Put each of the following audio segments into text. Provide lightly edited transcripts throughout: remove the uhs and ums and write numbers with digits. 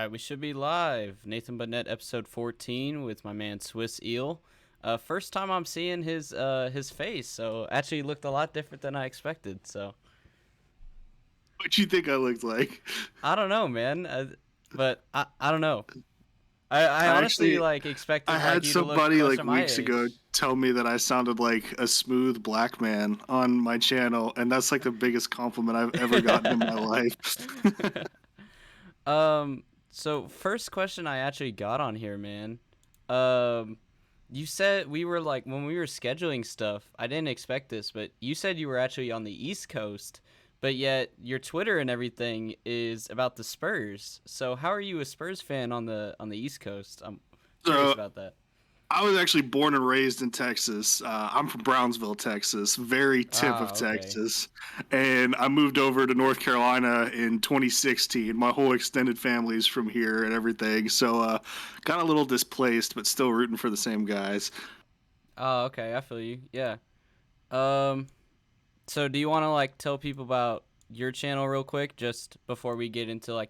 Alright, we should be live. Nathan Burnett, episode 14 with my man SwishEel. First time I'm seeing his face, so actually looked a lot different than I expected. So What you think I looked like? I don't know, man. But I don't know. I I honestly actually like I expected like had you to look somebody closer like to my weeks ago age. tell me that I sounded like a smooth black man on my channel, and that's like the biggest compliment I've ever gotten in my life. So first question I actually got on here, man. Um, you said we were like when we were scheduling stuff. I didn't expect this, but you said you were actually on the East Coast, but yet your Twitter and everything is about the Spurs. So how are you a Spurs fan on the East Coast? I'm curious So about that. I was actually born and raised in Texas. I'm from Brownsville, Texas, very tip of Ah, okay. Texas. And I moved over to North Carolina in 2016. My whole extended family's from here and everything. So got a little displaced, but still rooting for the same guys. Oh, okay. I feel you. Yeah. Um, so do you want to like tell people about your channel real quick just before we get into like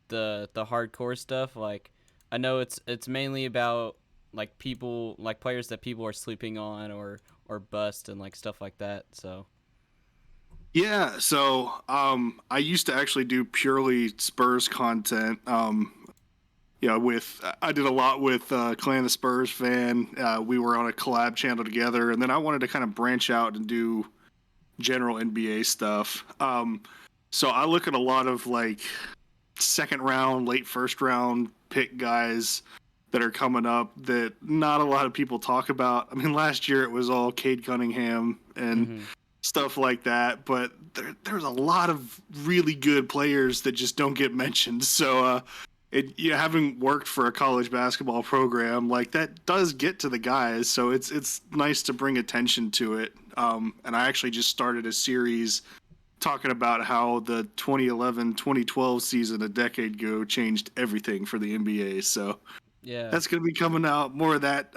the hardcore stuff? Like I know it's mainly about like people like players that people are sleeping on or bust and like stuff like that. So Yeah, so I used to actually do purely Spurs content. With I did a lot with Clan the Spurs fan. We were on a collab channel together, and then I wanted to kind of branch out and do general NBA stuff. So I look at a lot of like second round, late first round pick guys that are coming up that not a lot of people talk about. I mean, last year it was all Cade Cunningham and mm-hmm. stuff like that, but there's a lot of really good players that just don't get mentioned. So, having worked for a college basketball program, like that does get to the guys. So it's nice to bring attention to it. And I actually just started a series talking about how the 2011-2012 season a decade ago changed everything for the NBA. So Yeah. that's going to be coming out. More of that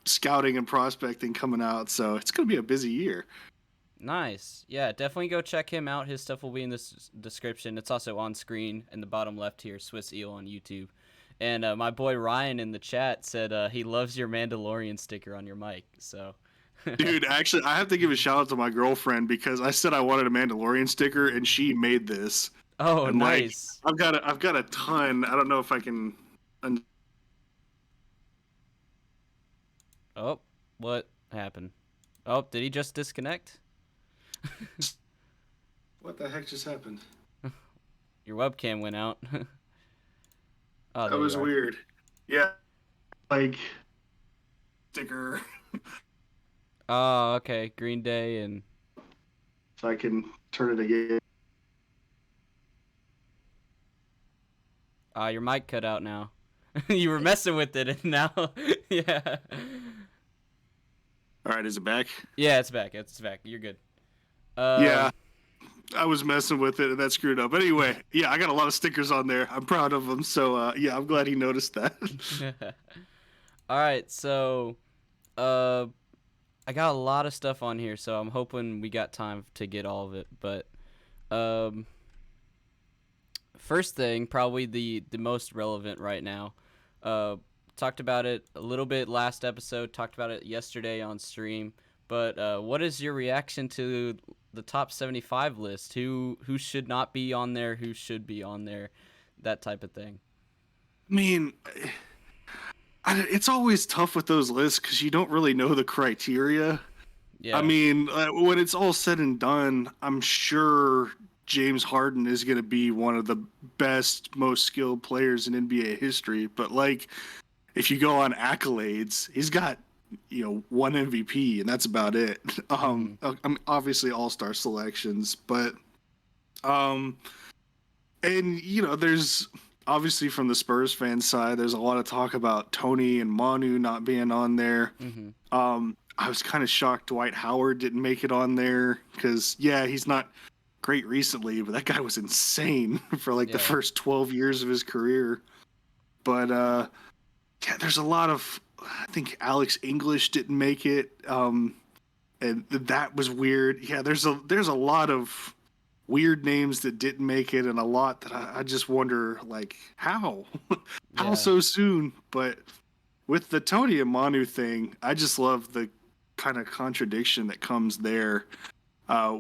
scouting and prospecting coming out. So it's going to be a busy year. Nice. Yeah, definitely go check him out. His stuff will be in the description. It's also on screen in the bottom left here, Swiss Eel on YouTube. And my boy Ryan in the chat said he loves your Mandalorian sticker on your mic. So Dude, actually, I have to give a shout out to my girlfriend because I said I wanted a Mandalorian sticker, and she made this. Oh, And like, nice. I've got a ton. I don't know if I can. Oh, what happened? Oh, did he just disconnect? What the heck just happened? Your webcam went out. Oh, That there you was are. weird. Yeah, like sticker, Oh, okay. Green Day and so I can turn it again. your mic cut out now. You were messing with it and now yeah. All right, is it back? Yeah, it's back. It's back. You're good. Yeah, Um I was messing with it and that screwed up. Anyway, yeah, I got a lot of stickers on there. I'm proud of them. So yeah, I'm glad he noticed that. All right, so uh I got a lot of stuff on here, so I'm hoping we got time to get all of it. But um first thing, probably the most relevant right now. Uh, talked about it a little bit last episode. Talked about it yesterday on stream. But what is your reaction to the top 75 list? Who should not be on there? Who should be on there? That type of thing. I mean, it's always tough with those lists because you don't really know the criteria. I Yeah. mean, when it's all said and done, I'm sure James Harden is going to be one of the best, most skilled players in NBA history. But like, if you go on accolades, he's got one MVP, and that's about it. Mm-hmm. I mean, obviously All Star selections, but um, and there's obviously from the Spurs fan side, there's a lot of talk about Tony and Manu not being on there. Mm-hmm. I was kind of shocked Dwight Howard didn't make it on there because, yeah, he's not great recently, but that guy was insane for like the Yeah. first 12 years of his career. But yeah, there's a lot of, I think Alex English didn't make it, and that was weird. Yeah, there's a lot of weird names that didn't make it, and a lot that I just wonder, like, how? How Yeah. so soon? But with the Tony and Manu thing, I just love the kind of contradiction that comes there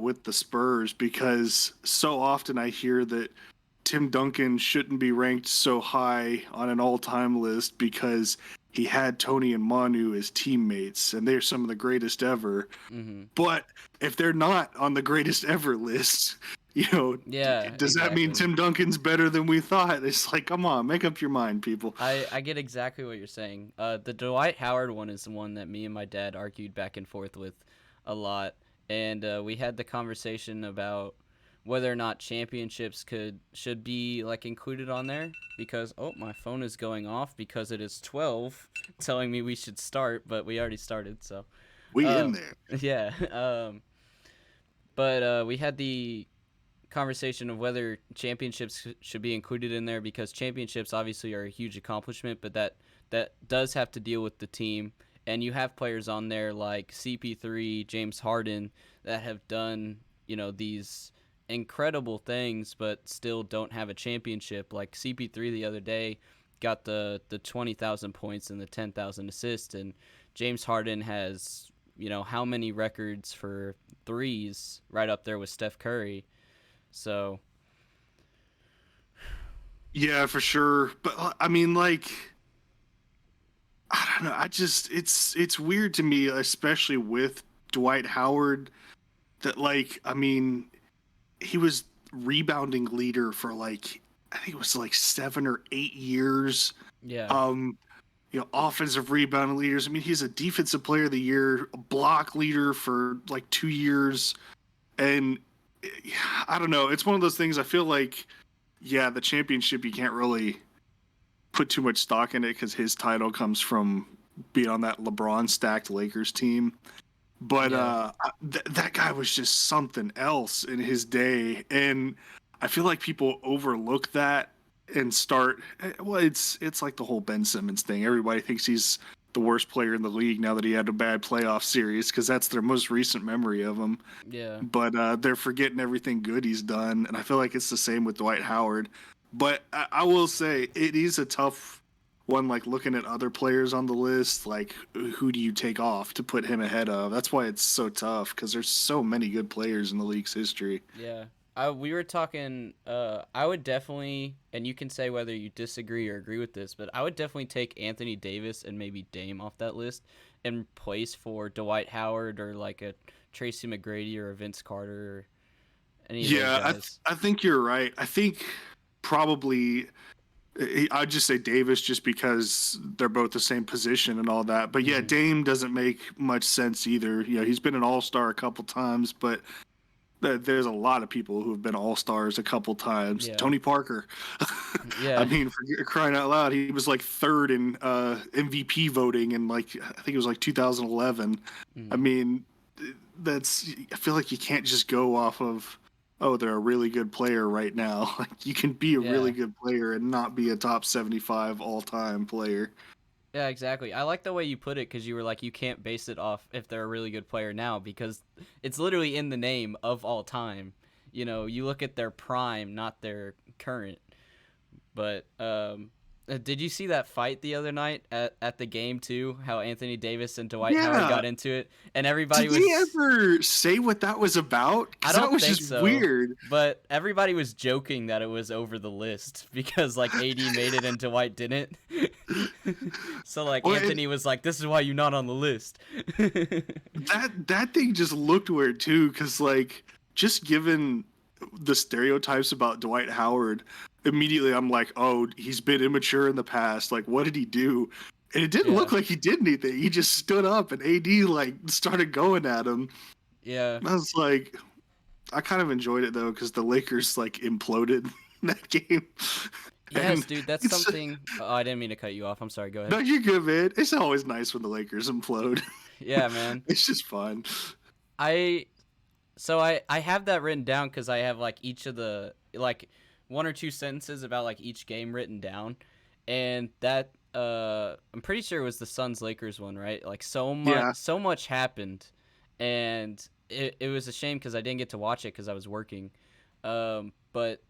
with the Spurs, because so often I hear that Tim Duncan shouldn't be ranked so high on an all-time list because he had Tony and Manu as teammates, and they're some of the greatest ever. Mm-hmm. But if they're not on the greatest ever list, Yeah, does that mean exactly. Tim Duncan's better than we thought? It's like, come on, make up your mind, people. I get exactly what you're saying. The Dwight Howard one is the one that me and my dad argued back and forth with a lot, and we had the conversation about whether or not championships should be like included on there, because my phone is going off because it is 12 telling me we should start, but we already started. So We in um there. yeah. But we had the conversation of whether championships should be included in there, because championships obviously are a huge accomplishment, but that does have to deal with the team, and you have players on there like CP3, James Harden, that have done these incredible things but still don't have a championship. Like CP3 the other day got the 20,000 points and the 10,000 assists, and James Harden has how many records for threes, right up there with Steph Curry. So Yeah, for sure. But I mean, like, I don't know. It's weird to me, especially with Dwight Howard, that, like, I mean, he was rebounding leader for, like, I think it was like 7 or 8 years. yeah, Um, offensive rebounding leaders. I mean, he's a defensive player of the year, a block leader for like 2 years, and I don't know. It's one of those things. I feel like, yeah, the championship, you can't really put too much stock in it because his title comes from being on that LeBron stacked Lakers team. But yeah, that guy was just something else in his day, and I feel like people overlook that and start. Well, it's like the whole Ben Simmons thing. Everybody thinks he's the worst player in the league now that he had a bad playoff series, because that's their most recent memory of him. yeah, But they're forgetting everything good he's done, and I feel like it's the same with Dwight Howard. But I will say it is a tough one, like looking at other players on the list, like who do you take off to put him ahead of? That's why it's so tough, because there's so many good players in the league's history. yeah. We were talking. I would definitely, and you can say whether you disagree or agree with this, but I would definitely take Anthony Davis and maybe Dame off that list in place for Dwight Howard or like a Tracy McGrady or a Vince Carter or any of those Yeah, guys. I think you're right. I think probably I'd just say Davis, just because they're both the same position and all that. But yeah, Mm-hmm. Dame doesn't make much sense either. He's been an All-Star a couple times, but there's a lot of people who have been All-Stars a couple times. Yeah, Tony Parker. I yeah, mean, for crying out loud, he was like third in MVP voting in, like, I think it was like 2011. I mm-hmm. mean, I feel like you can't just go off of, oh, they're a really good player right now. Like, you can be a really Yeah. good player and not be a top 75 all-time player. Yeah, exactly. I like the way you put it, because you were like, you can't base it off if they're a really good player now, because it's literally in the name of all time. You look at their prime, not their current. But did you see that fight the other night at the game too? How Anthony Davis and Dwight Howard Yeah. got into it, and everybody Did they was. ever say what that was about? I Because that don't was think just so, weird. but everybody was joking that it was over the list because like AD made it and Dwight didn't. So like Well, Anthony was like, "This is why you're not on the list." that thing just looked weird too, because, like, just given the stereotypes about Dwight Howard, immediately I'm like, oh, he's been immature in the past. Like, what did he do? And it didn't Yeah, look like he did anything. He just stood up, and AD like started going at him. yeah. And I was like, I kind of enjoyed it though, because the Lakers like imploded in that game. Yes, And dude, that's it's something. Oh, I didn't mean to cut you off. I'm sorry. Go no, ahead. you're good, man. It's always nice when the Lakers implode. Yeah, man. It's just fun. I I have that written down because I have like each of the like one or two sentences about like each game written down, and that I'm pretty sure it was the Suns Lakers one, right? Like Yeah. so much happened, and it was a shame because I didn't get to watch it because I was working. But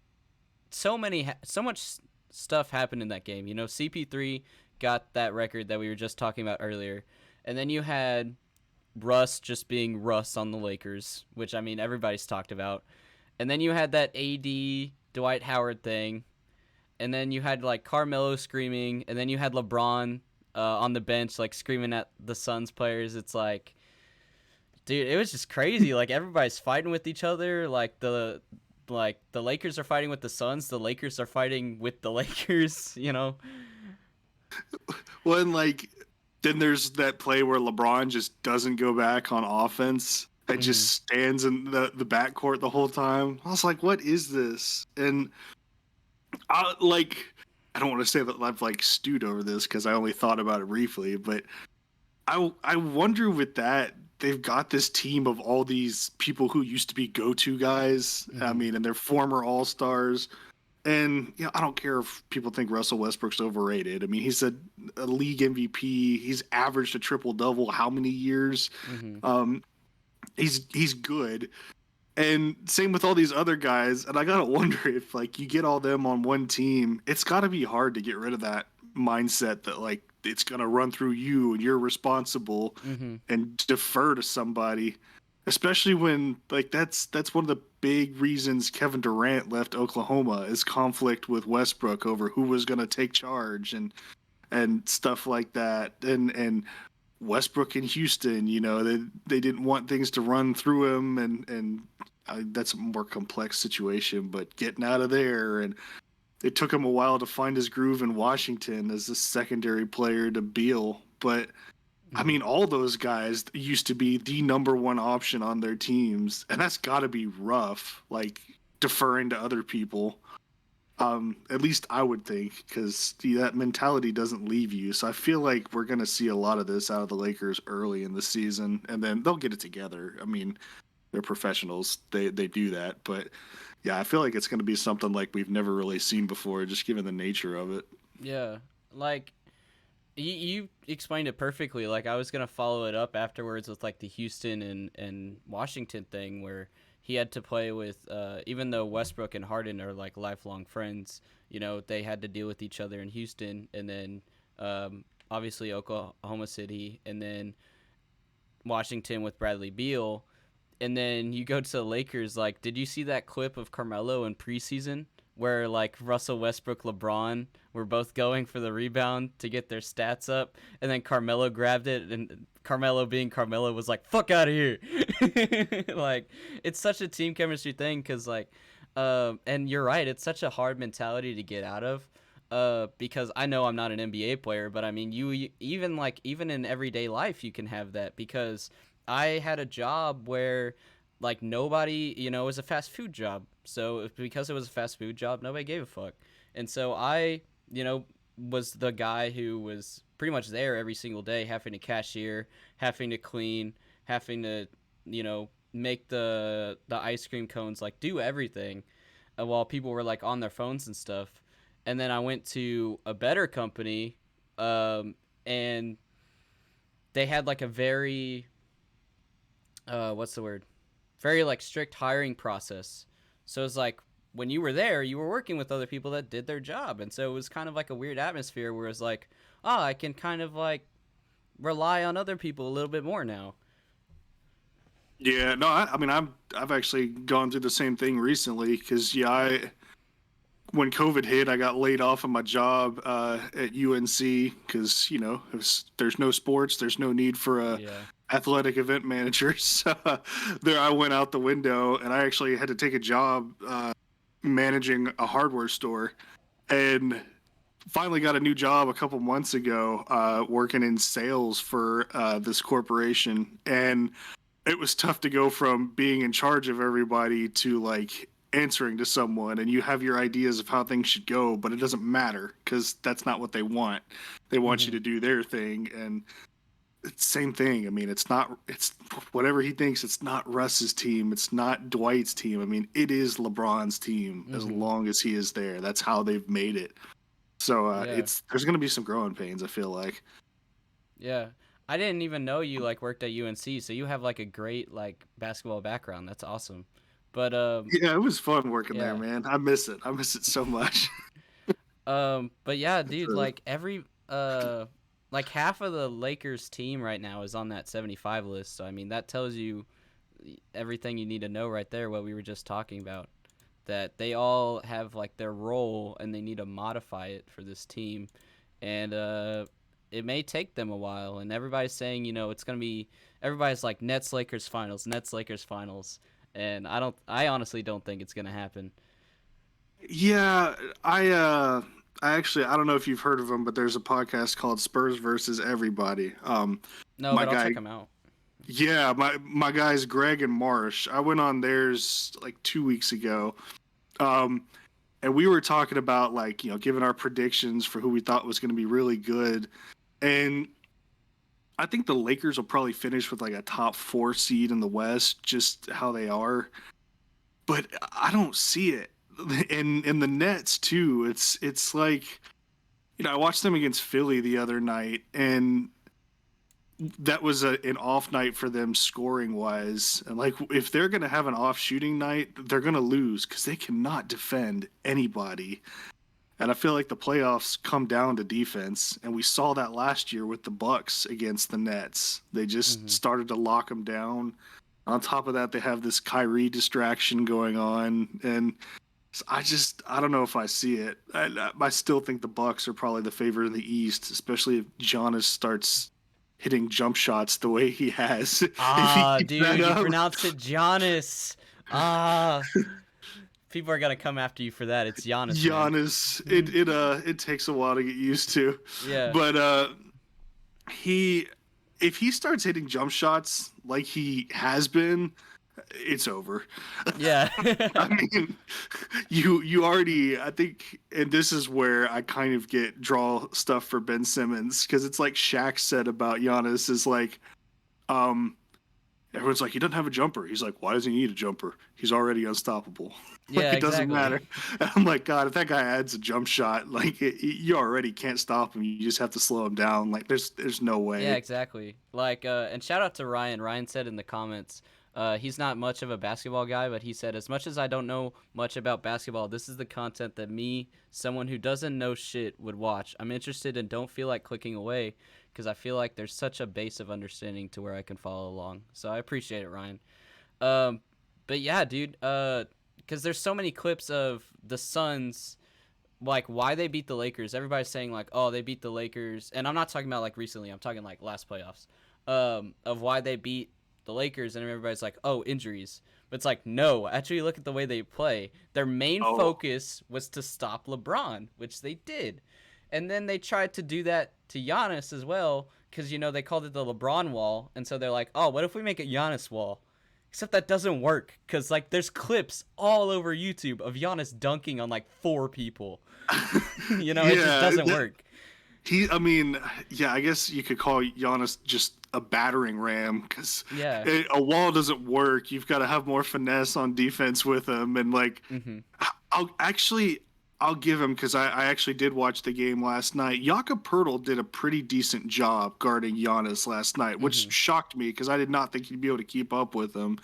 so much stuff happened in that game. You know, CP3 got that record that we were just talking about earlier, and then you had Russ just being Russ on the Lakers, which I mean everybody's talked about, and then you had that AD Dwight Howard thing, and then you had like Carmelo screaming, and then you had LeBron on the bench like screaming at the Suns players. It's like, dude, it was just crazy. Like everybody's fighting with each other. Like the Lakers are fighting with the Suns. The Lakers are fighting with the Lakers. You know. Well, and like then there's that play where LeBron just doesn't go back on offense and Mm-hmm. just stands in the backcourt the whole time. I was like, what is this? And like I don't want to say that I've like stewed over this because I only thought about it briefly, but I wonder with that they've got this team of all these people who used to be go-to guys. I Mm-hmm. mean, and they're former all-stars. And I don't care if people think Russell Westbrook's overrated. I mean, he's a league MVP. He's averaged a triple double how many years? Mm-hmm. Um, he's good. And same with all these other guys. And I gotta wonder if like you get all them on one team, it's gotta be hard to get rid of that mindset that like it's gonna run through you and you're responsible Mm-hmm. and defer to somebody. Especially when like that's one of the big reasons Kevin Durant left Oklahoma is conflict with Westbrook over who was gonna take charge and stuff like that. And Westbrook in Houston, they didn't want things to run through him, and that's a more complex situation. But getting out of there, and it took him a while to find his groove in Washington as a secondary player to Beal. But I Mm-hmm. mean, all those guys used to be the number one option on their teams, and that's got to be rough, like deferring to other people. At least I would think, because that mentality doesn't leave you. So I feel like we're going to see a lot of this out of the Lakers early in the season, and then they'll get it together. I mean, they're professionals; they do that. But yeah, I feel like it's going to be something like we've never really seen before, just given the nature of it. Yeah. Like you explained it perfectly. Like I was gonna follow it up afterwards with like the Houston and Washington thing where he had to play with even though Westbrook and Harden are like lifelong friends, you know, they had to deal with each other in Houston and then obviously Oklahoma City and then Washington with Bradley Beal. And then you go to the Lakers. Like, did you see that clip of Carmelo in preseason where like Russell Westbrook, LeBron were both going for the rebound to get their stats up, and then Carmelo grabbed it, and Carmelo, being Carmelo, was like, "Fuck out of here!" Like, it's such a team chemistry thing because and you're right, it's such a hard mentality to get out of. Because I know I'm not an NBA player, but I mean, even in everyday life, you can have that because I had a job where like nobody, you know, it was a fast food job. So because it was a fast food job, nobody gave a fuck. And so I, you know, was the guy who was pretty much there every single day, having to cashier, having to clean, having to, you know, make the ice cream cones, like do everything, while people were like on their phones and stuff. And then I went to a better company, and they had like a very what's the word? Very like strict hiring process. So it's like when you were there, you were working with other people that did their job, and so it was kind of like a weird atmosphere where it's like, oh, I can kind of like rely on other people a little bit more now. Yeah, no, I mean, I've actually gone through the same thing recently because when COVID hit, I got laid off of my job at UNC because there's no sports, there's no need for a Yeah. athletic event manager. So there, I went out the window, and I actually had to take a job managing a hardware store, and finally got a new job a couple months ago working in sales for this corporation, and it was tough to go from being in charge of everybody to like answering to someone, and you have your ideas of how things should go, but it doesn't matter because that's not what they want. They want you Mm-hmm. to do their thing, and it's the same thing. I mean, it's whatever he thinks. It's not Russ's team, it's not Dwight's team. I mean, it is LeBron's team as Mm-hmm. long as he is there. That's how they've made it. So Yeah. it's there's going to be some growing pains, I feel like. Yeah. I didn't even know you like worked at UNC, so you have like a great like basketball background. That's awesome. But Yeah, it was fun working there, yeah. man. I miss it. I miss it so much. But yeah, It's dude, like like half of the Lakers team right now is on that 75 list. So I mean, that tells you everything you need to know right there. What we were just talking about, that they all have like their role and they need to modify it for this team, and it may take them a while. And everybody's saying, it's gonna be everybody's like Nets Lakers finals, Nets Lakers finals, and I honestly don't think it's gonna happen. Yeah, I actually I don't know if you've heard of them, but there's a podcast called Spurs versus Everybody. No, My but I'll guy, check them out. yeah, my guys Greg and Marsh. I went on theirs like 2 weeks ago. Um, and we were talking about like, giving our predictions for who we thought was going to be really good. And I think the Lakers will probably finish with like a top 4 seed in the West, just how they are. But I don't see it. And the Nets too. It's like, I watched them against Philly the other night, and that was an off night for them scoring wise. And like, if they're gonna have an off shooting night, they're gonna lose because they cannot defend anybody. And I feel like the playoffs come down to defense, and we saw that last year with the Bucks against the Nets. They just Hmm. started to lock them down. On top of that, they have this Kyrie distraction going on, and I don't know if I see it. I still think the Bucks are probably the favorite in the East, especially if Giannis starts hitting jump shots the way he has. If he Ah, keeps that dude, you up, pronounced it Giannis. Ah, people are gonna come after you for that. It's Giannis, man. Giannis, it takes a while to get used to, Yeah, but he if he starts hitting jump shots like he has been, it's over. yeah. I mean, you already, I think, and this is where I kind of get draw stuff for Ben Simmons, because it's like Shaq said about Giannis is like, um, everyone's like, he doesn't have a jumper. He's like, why does he need a jumper? He's already unstoppable. Like Yeah, it doesn't exactly. matter. And I'm like, God, if that guy adds a jump shot, like you already can't stop him. You just have to slow him down. Like there's no Yeah, way. exactly. Like, and shout out to Ryan. Ryan said in the comments, he's not much of a basketball guy, but he said, as much as I don't know much about basketball, this is the content that me, someone who doesn't know shit, would watch. I'm interested and don't feel like clicking away because I feel like there's such a base of understanding to where I can follow along. So I appreciate it, Ryan. Um, but yeah, dude, because there's so many clips of the Suns, like why they beat the Lakers. Everybody's saying like, oh, they beat the Lakers, and I'm not talking about like recently. I'm talking like last playoffs. Of why they beat the Lakers, and everybody's like, oh, injuries. But it's like, no, actually, look at the way they play. Their main Oh, focus was to stop LeBron, which they did, and then they tried to do that to Giannis as well, because they called it the LeBron wall, and so they're like, oh, what if we make a Giannis wall? Except that doesn't work, because like there's clips all over YouTube of Giannis dunking on like 4 people. It just yeah. doesn't work. I mean, yeah, I guess you could call Giannis just a battering ram, because Yeah. a wall doesn't work. You've got to have more finesse on defense with him. And like, Mhm. I'll give him, because I actually did watch the game last night. Jakob Pertl did a pretty decent job guarding Giannis last night, which Mhm. shocked me because I did not think he'd be able to keep up with him.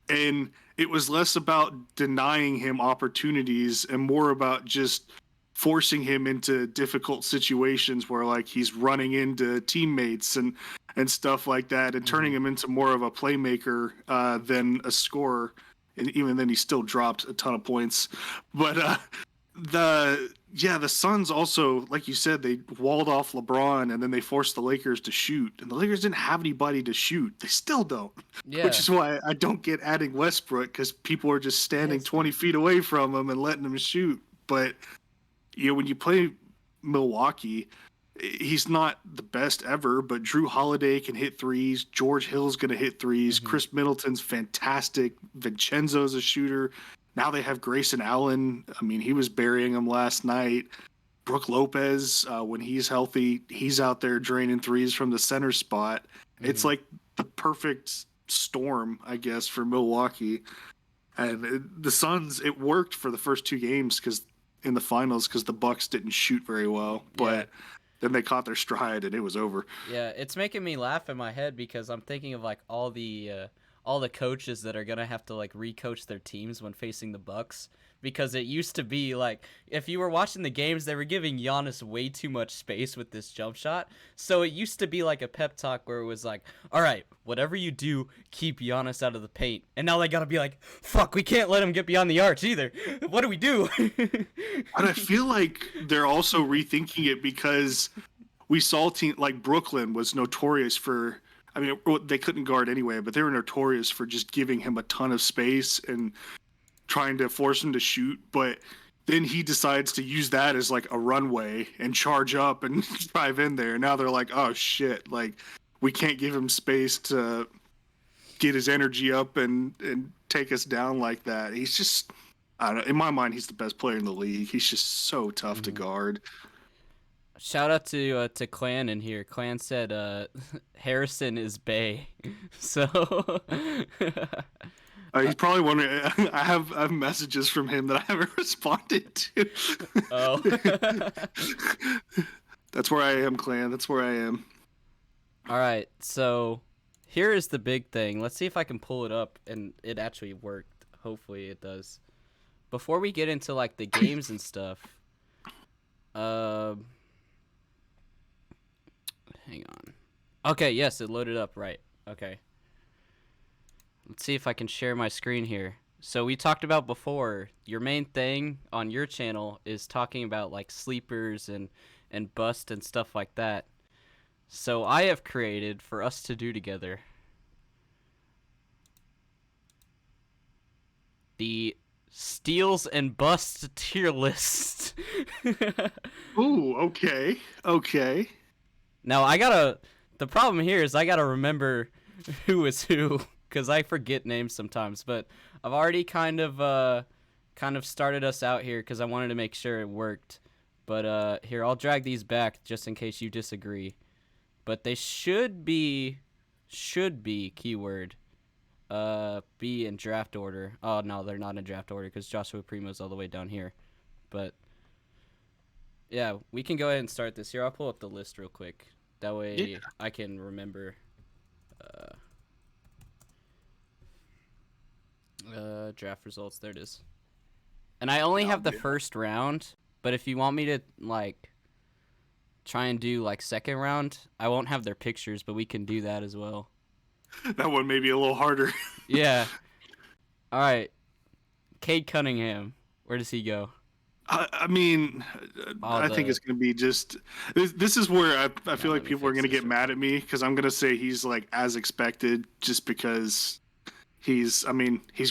And it was less about denying him opportunities and more about just forcing him into difficult situations where like he's running into teammates and stuff like that, and turning Mhm. him into more of a playmaker than a scorer. And even then he still dropped a ton of points. But the Suns also, like you said, they walled off LeBron, and then they forced the Lakers to shoot, and the Lakers didn't have anybody to shoot. They still don't, which Yeah. is why I don't get adding Westbrook, because people are just standing Yes. 20 feet away from him and letting him shoot. But when you play Milwaukee, he's not the best ever, but Drew Holiday can hit threes. George Hill's going to hit threes. Mhm. Chris Middleton's fantastic. Vincenzo's a shooter. Now they have Grayson Allen. I mean, he was burying them last night. Brooke Lopez, when he's healthy, he's out there draining threes from the center spot. It's Mhm. like the perfect storm, I guess, for Milwaukee. And the Suns, it worked for the first 2 games because in the finals, because the Bucks didn't shoot very well, Yeah. but then they caught their stride and it was over. Yeah, it's making me laugh in my head because I'm thinking of like all the coaches that are gonna have to like recoach their teams when facing the Bucks, because it used to be like if you were watching the games, they were giving Giannis way too much space with this jump shot. So it used to be like a pep talk where it was like, all right, whatever you do, keep Giannis out of the paint. And now they gotta be like, fuck, we can't let him get beyond the arch either. What do we do? And I feel like they're also rethinking it because we saw team like Brooklyn was notorious for. I mean, they couldn't guard anyway, but they were notorious for just giving him a ton of space and trying to force him to shoot. But then he decides to use that as like a runway and charge up and drive in there. Now they're like, oh shit, like we can't give him space to get his energy up and take us down like that. He's just, I don't know. In my mind, he's the best player in the league. He's just so tough to guard. Shout out to Clan in here. Clan said Harrison is Bay. So He's probably wondering. I have messages from him that I haven't responded to. oh. That's where I am, Clan. That's where I am. All right. So here is the big thing. Let's see if I can pull it up and it actually worked. Hopefully it does. Before we get into like the games and stuff, hang on. Okay, yes, it loaded up right. Okay. Let's see if I can share my screen here. So we talked about before, your main thing on your channel is talking about like sleepers and bust and stuff like that. So I have created for us to do together the steals and busts tier list. Ooh, okay. Okay. Now the problem here is I gotta remember who is who because I forget names sometimes. But I've already kind of started us out here because I wanted to make sure it worked. But here, I'll drag these back just in case you disagree. But they should be keyword be in draft order. Oh no, they're not in draft order because Joshua Primo's all the way down here. But yeah, we can go ahead and start this here. I'll pull up the list real quick. That way I can remember. Draft results. There it is. And I only have the first round, but if you want me to like try and do like second round, I won't have their pictures, but we can do that as well. That one may be a little harder. Yeah. All right. Cade Cunningham. Where does he go? I mean, I think it's going to be just this is where I feel like people are going to get mad at me because I'm going to say he's like as expected just because he's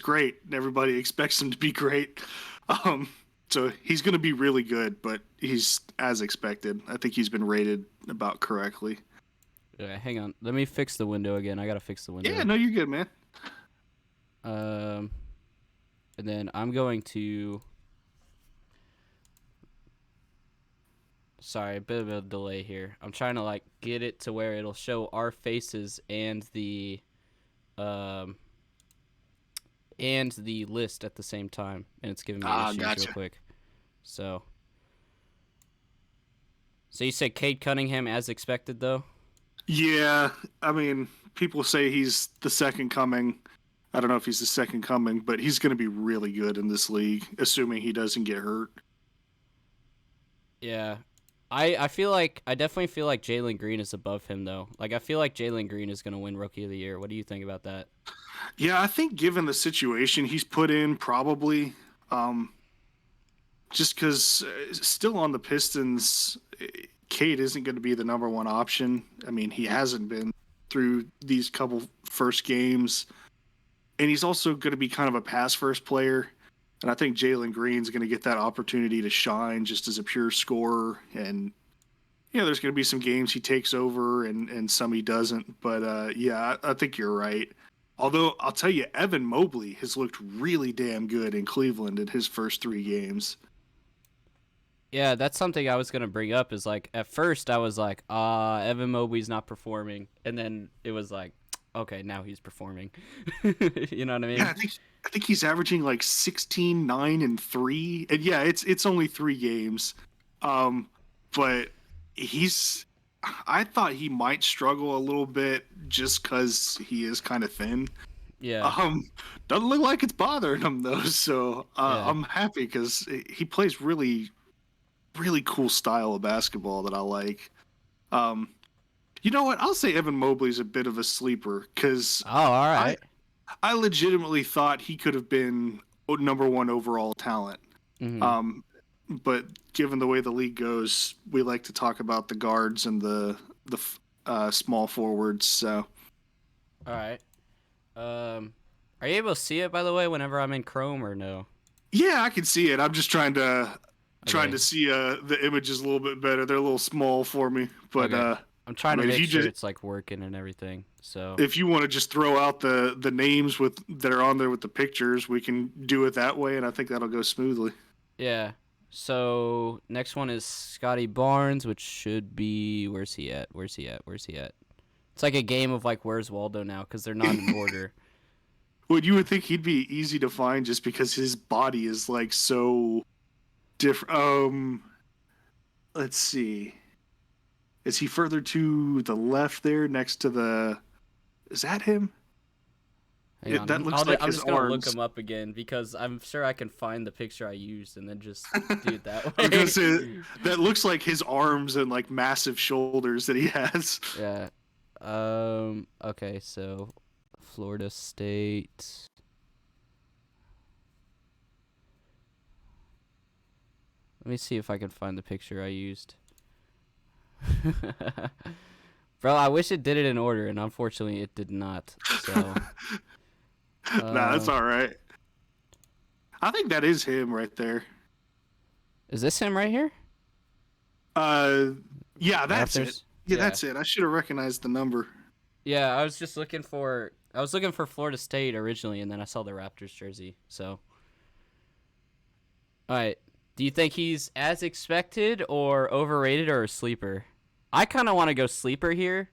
great. Everybody expects him to be great. So he's going to be really good, but he's as expected. I think he's been rated about correctly. Okay, hang on. Let me fix the window again. I got to fix the window. Yeah, no, you're good, man. And then I'm going to... Sorry, a bit of a delay here. I'm trying to like get it to where it'll show our faces and the list at the same time, and it's giving me issues gotcha. real quick. So you said Cade Cunningham as expected though? Yeah, I mean, people say he's the second coming. I don't know if he's the second coming, but he's going to be really good in this league, assuming he doesn't get hurt. Yeah. I definitely feel like Jalen Green is above him though. Like I feel like Jalen Green is going to win Rookie of the Year. What do you think about that? Yeah, I think given the situation he's put in, probably, just because still on the Pistons, Cade isn't going to be the number one option. I mean, he hasn't been through these couple first games, and he's also going to be kind of a pass-first player. And I think Jalen Green's going to get that opportunity to shine just as a pure scorer. And, there's going to be some games he takes over and some he doesn't. But, I think you're right. Although, I'll tell you, Evan Mobley has looked really damn good in Cleveland in his first 3 games. Yeah, that's something I was going to bring up is like, at first I was like, Evan Mobley's not performing. And then it was like, okay, now he's performing. You know what I mean? Yeah, I think he's averaging like 16, 9, and 3. And yeah, it's only 3 games. But I thought he might struggle a little bit just because he is kind of thin. Yeah. Um, doesn't look like it's bothering him though, so Yeah. I'm happy because he plays really cool style of basketball that I like. Um, you know what? I'll say Evan Mobley's a bit of a sleeper because Oh, all I right. I legitimately thought he could have been number one overall talent. Mhm. Um, but given the way the league goes, we like to talk about the guards and the small forwards. So All right. Are you able to see it by the way whenever I'm in Chrome or no? yeah, I can see it. I'm just trying Okay. to see the images a little bit better. They're a little small for me, but Okay. I'm I trying to mean, make sure it's like working and everything. So, if you want to just throw out the names with that are on there with the pictures, we can do it that way, and I think that'll go smoothly. yeah. So, next one is Scotty Barnes, which should be where's he at? Where's he at? Where's he at? It's like a game of like where's Waldo now cuz they're not in order. Well, you would think he'd be easy to find just because his body is like so different. Let's see. Is he further to the left there, next to the? Is that him? Hang on. That looks like I'm his just going to look arms. him up again because I'm sure I can find the picture I used and then just do it that I was gonna say way. that looks like his arms and like massive shoulders that he has. Yeah. Okay, so Florida State. Let me see if I can find the picture I used. Bro, I wish it did it in order, and unfortunately it did not. So, Nah, that's uh, all right. I think that is him right there. is this him right here? Uh, yeah, that's it. Raptors? Yeah, Yeah. that's it. I should have recognized the number. Yeah, I was looking for Florida State originally, and then I saw the Raptors jersey. So, all right. Do you think he's as expected or overrated or a sleeper? I kind of want to go sleeper here,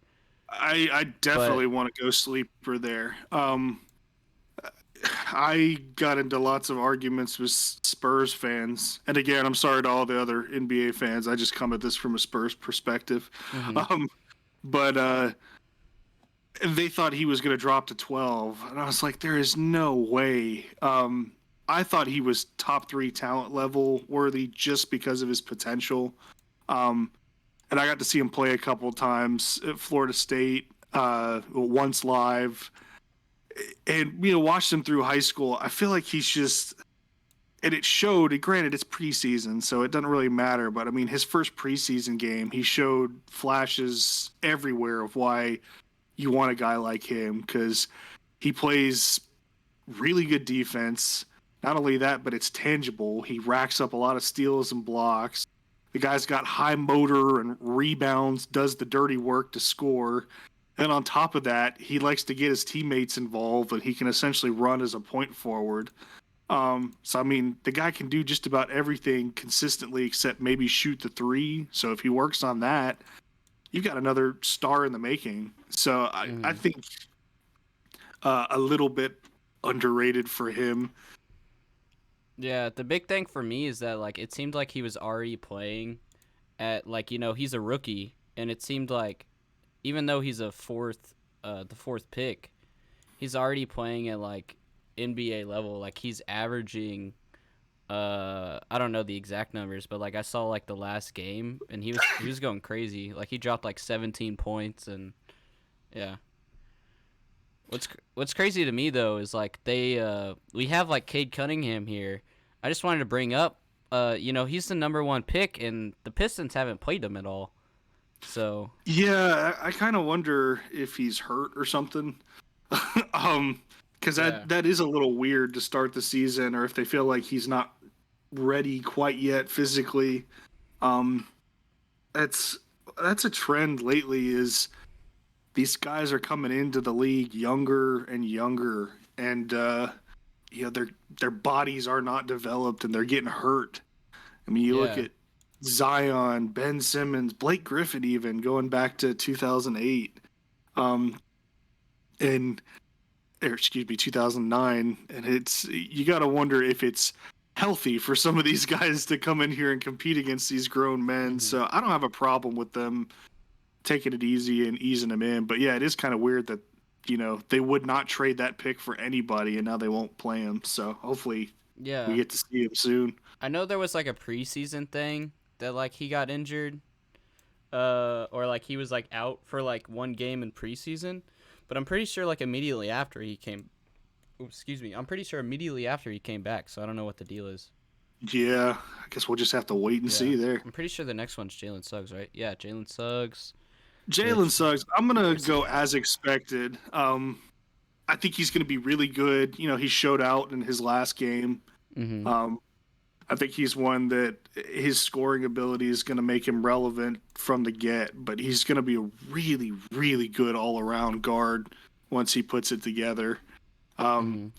I but definitely want to go sleeper there. I got into lots of arguments with Spurs fans, and again, I'm sorry to all the other NBA fans. I just come at this from a Spurs perspective. mhm. Um, but they thought he was going to drop to 12, and I was like, there is no way. I thought he was top three talent level worthy just because of his potential. Um, and I got to see him play a couple of times at Florida State, once live, and watched him through high school. I feel like he's just, and it showed. Granted, it's preseason, so it doesn't really matter. But I mean, his first preseason game, he showed flashes everywhere of why you want a guy like him because he plays really good defense. Not only that, but it's tangible. He racks up a lot of steals and blocks. The guy's got high motor and rebounds, does the dirty work to score. And on top of that, he likes to get his teammates involved, and he can essentially run as a point forward. So I mean, the guy can do just about everything consistently except maybe shoot the three. So if he works on that, you've got another star in the making. So I Mhm. think a little bit underrated for him. Yeah, the big thing for me is that like it seemed like he was already playing at like he's a rookie, and it seemed like even though he's the fourth pick, he's already playing at like NBA level. Like he's averaging, I don't know the exact numbers, but like I saw like the last game, and he was going crazy. Like he dropped like 17 points, and yeah. What's crazy to me though is like we have like Cade Cunningham here. I just wanted to bring up he's the number one pick and the Pistons haven't played him at all. So Yeah, I kind of wonder if he's hurt or something. Because yeah. that is a little weird to start the season, or if they feel like he's not ready quite yet physically. Um, that's that's a trend lately. Is these guys are coming into the league younger and younger, and their bodies are not developed, and they're getting hurt. I mean, you look Yeah. at Zion, Ben Simmons, Blake Griffin, even going back to 2008, um, and or excuse me, 2009, and it's you got to wonder if it's healthy for some of these guys to come in here and compete against these grown men. Mhm. So I don't have a problem with them taking it easy and easing them in, but yeah, it is kind of weird that they would not trade that pick for anybody, and now they won't play him. So hopefully we Yeah. get to see him soon. I know there was like a preseason thing that like he got injured, or like he was like out for like one game in preseason, but I'm pretty sure like immediately after he came. Oh, excuse me. I'm pretty sure immediately after he came back, so I don't know what the deal is. Yeah, I guess we'll just have to wait and Yeah. see there. I'm pretty sure the next one's Jalen Suggs, right? Yeah, Jalen Suggs Jalen with Suggs, I'm gonna where is he go at? as expected. I think he's gonna be really good. He showed out in his last game. Mm-hmm. Um, I think he's one that his scoring ability is going to make him relevant from the get, but he's going to be a really, really good all around guard once he puts it together. Um,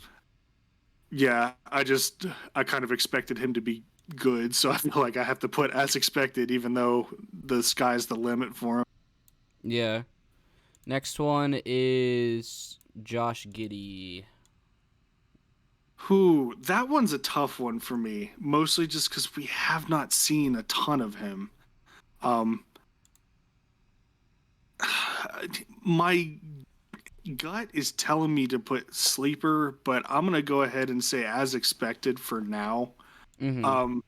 Mm-hmm. yeah, I kind of expected him to be good, so I feel like I have to put as expected, even though the sky's the limit for him. Yeah. Next one is Josh Giddey. Who, that one's a tough one for me, mostly just because we have not seen a ton of him. Um, my gut is telling me to put sleeper, but I'm gonna go ahead and say as expected for now. Mm-hmm. Um,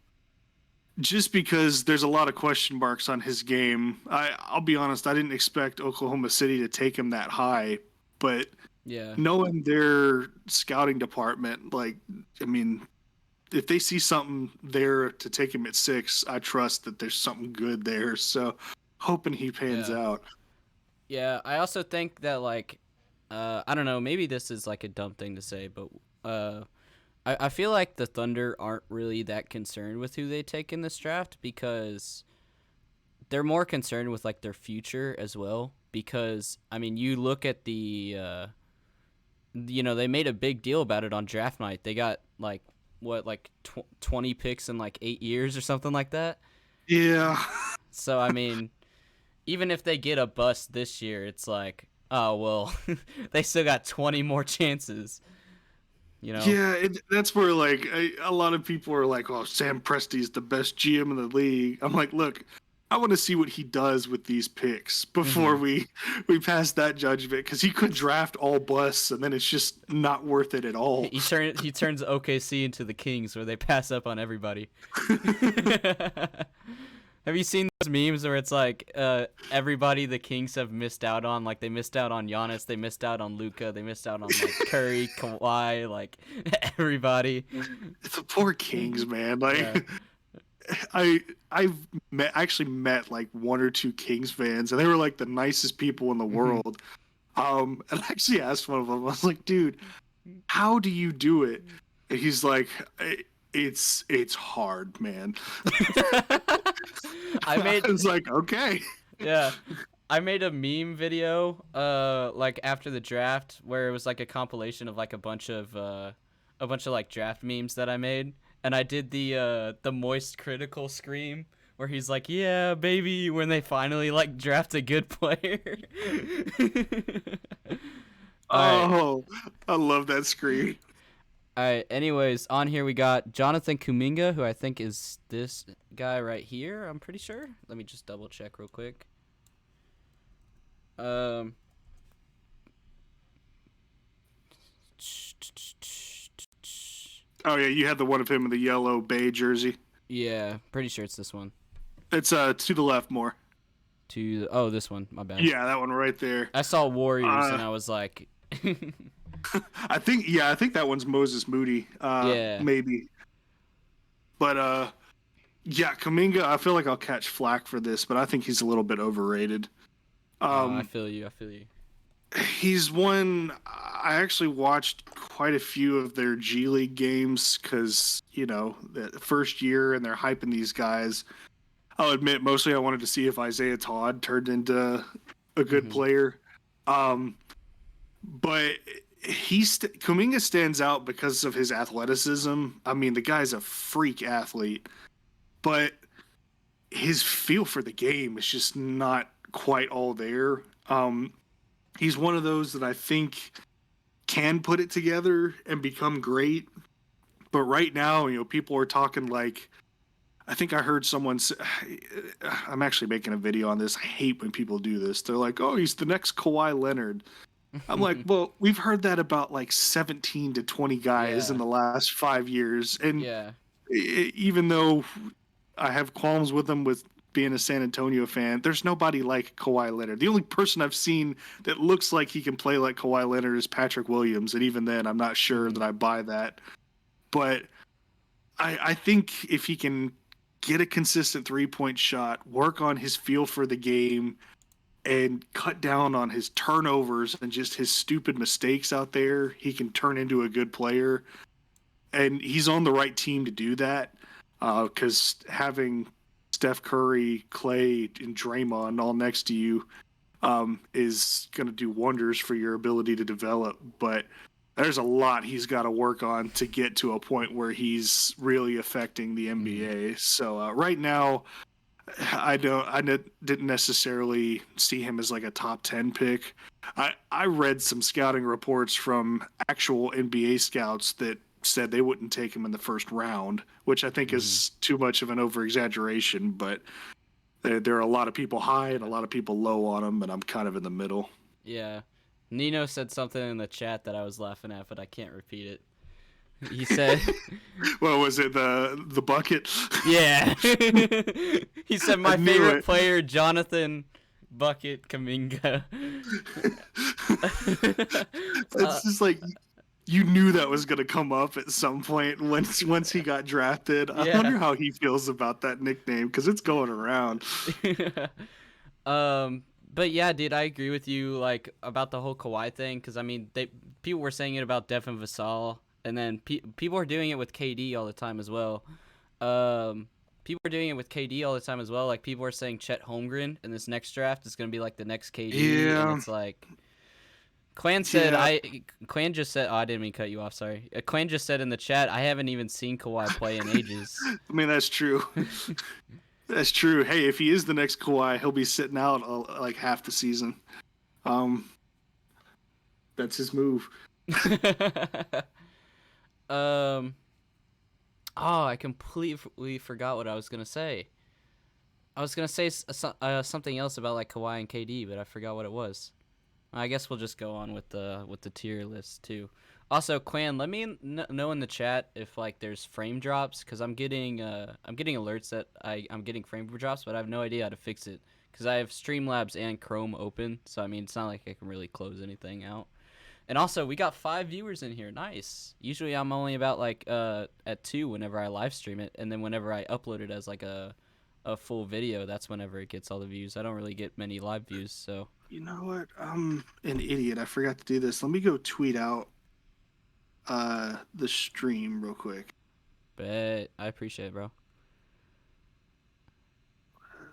just because there's a lot of question marks on his game. I'll be honest, I didn't expect Oklahoma City to take him that high, but Yeah. knowing their scouting department, like, I mean, if they see something there to take him at 6, I trust that there's something good there. So hoping he pans Yeah. out. Yeah. I also think that like, I don't know. Maybe this is like a dumb thing to say, but I feel like the Thunder aren't really that concerned with who they take in this draft because they're more concerned with like their future as well. Because I mean, you look at they made a big deal about it on draft night. They got like what, like 20 picks in like 8 years or something like that. Yeah. So I mean, even if they get a bust this year, it's like, oh well, they still got 20 more chances. You know? Yeah, that's where like a lot of people are like, "Oh, Sam Presti's the best GM in the league." I'm like, "Look, I want to see what he does with these picks before Mm-hmm. we pass that judgment because he could draft all busts and then it's just not worth it at all." He turns OKC into the Kings where they pass up on everybody. Have you seen those memes where it's like everybody the Kings have missed out on? Like they missed out on Giannis, they missed out on Luka, they missed out on like Curry, Kawhi, like everybody. The poor Kings, man. Yeah. Like I've actually met like one or two Kings fans, and they were like the nicest people in the Hmm. world. And I actually asked one of them, I was like, "Dude, how do you do it?" And he's like, "It's hard, man." I I made was like, "Okay." Yeah. I made a meme video like after the draft where it was like a compilation of like a bunch of like draft memes that I made, and I did the moist critical scream where he's like, "Yeah, baby," when they finally like draft a good player. All right. Oh, I love that screen. All right. Anyways, on here we got Jonathan Kuminga, who I think is this guy right here. I'm pretty sure. Let me just double check real quick. Um. Oh yeah, you had the one of him in the yellow bay jersey. Yeah, pretty sure it's this one. It's to the left more. Oh, this one. My bad. Yeah, that one right there. I saw Warriors and Uh, I was like, I think that one's Moses Moody, yeah. maybe. But yeah, Kaminga, I feel like I'll catch flack for this, but I think he's a little bit overrated. I Um, feel you. I feel you. he's one I actually watched quite a few of their G League games because the first year and they're hyping these guys. I'll admit, mostly I wanted to see if Isaiah Todd turned into a good Hmm. player. Um, but Kuminga stands out because of his athleticism. I mean, the guy's a freak athlete, but his feel for the game is just not quite all there. He's one of those that I think can put it together and become great. But right now, people are talking like, I think I heard someone say, I'm actually making a video on this. I hate when people do this. They're like, "Oh, he's the next Kawhi Leonard." I'm like, well, we've heard that about like 17 to 20 guys in Yeah. the last 5 years. And Yeah. even though I have qualms with him with being a San Antonio fan, there's nobody like Kawhi Leonard. The only person I've seen that looks like he can play like Kawhi Leonard is Patrick Williams. And even then, I'm not sure Mhm. that I buy that. But I think if he can get a consistent 3-point shot, work on his feel for the game, and cut down on his turnovers and just his stupid mistakes out there, he can turn into a good player. And he's on the right team to do that because having Steph Curry, Clay, and Draymond all next to you is going to do wonders for your ability to develop. But there's a lot he's got to work on to get to a point where he's really affecting the Mhm. NBA. So right now, didn't necessarily see him as like a top 10 pick. I read some scouting reports from actual NBA scouts that said they wouldn't take him in the first round, which I think Mhm. is too much of an over exaggeration. But there are a lot of people high and a lot of people low on him, and I'm kind of in the middle. Yeah. Nino said something in the chat that I was laughing at, but I can't repeat it. He said, What was it? The bucket? "Yeah." He said I my knew favorite it. player, Jonathan Bucket Kaminga. uh, It's just like you knew that was going to come up at some point once he got drafted. I yeah. wonder how he feels about that nickname because it's going around. um, but yeah, dude, I agree with you like about the whole Kawhi thing because I mean, they people were saying it about Devin Vassell, and then people are doing it with KD all the time as well. Um, People are doing it with KD all the time as well. Like people are saying Chet Holmgren in this next draft is gonna be like the next KD, and Yeah, it's like Clan said yeah. I Clan just said, oh, I didn't mean to cut you off, sorry. Clan just said in the chat I haven't even seen Kawhi play in ages. I mean, that's true. That's true. Hey, if he is the next Kawhi, he'll be sitting out like half the season. Um, that's his move. um Oh, I completely forgot what I was gonna say. I was gonna say something else about like Kawhi and KD, but I forgot what it was. I guess we'll just go on with the tier list too. Also, Quan, let me know in the chat if like there's frame drops because I'm getting alerts that I'm getting frame drops, but I have no idea how to fix it because I have Streamlabs and Chrome open. So I mean, it's not like I can really close anything out. And also, we got 5 viewers in here. Nice. Usually, I'm only about like at 2 whenever I live stream it, and then whenever I upload it as like a full video, that's whenever it gets all the views. I don't really get many live views, so. You know what? I'm an idiot. I forgot to do this. Let me go tweet out the stream real quick. But I appreciate it, bro.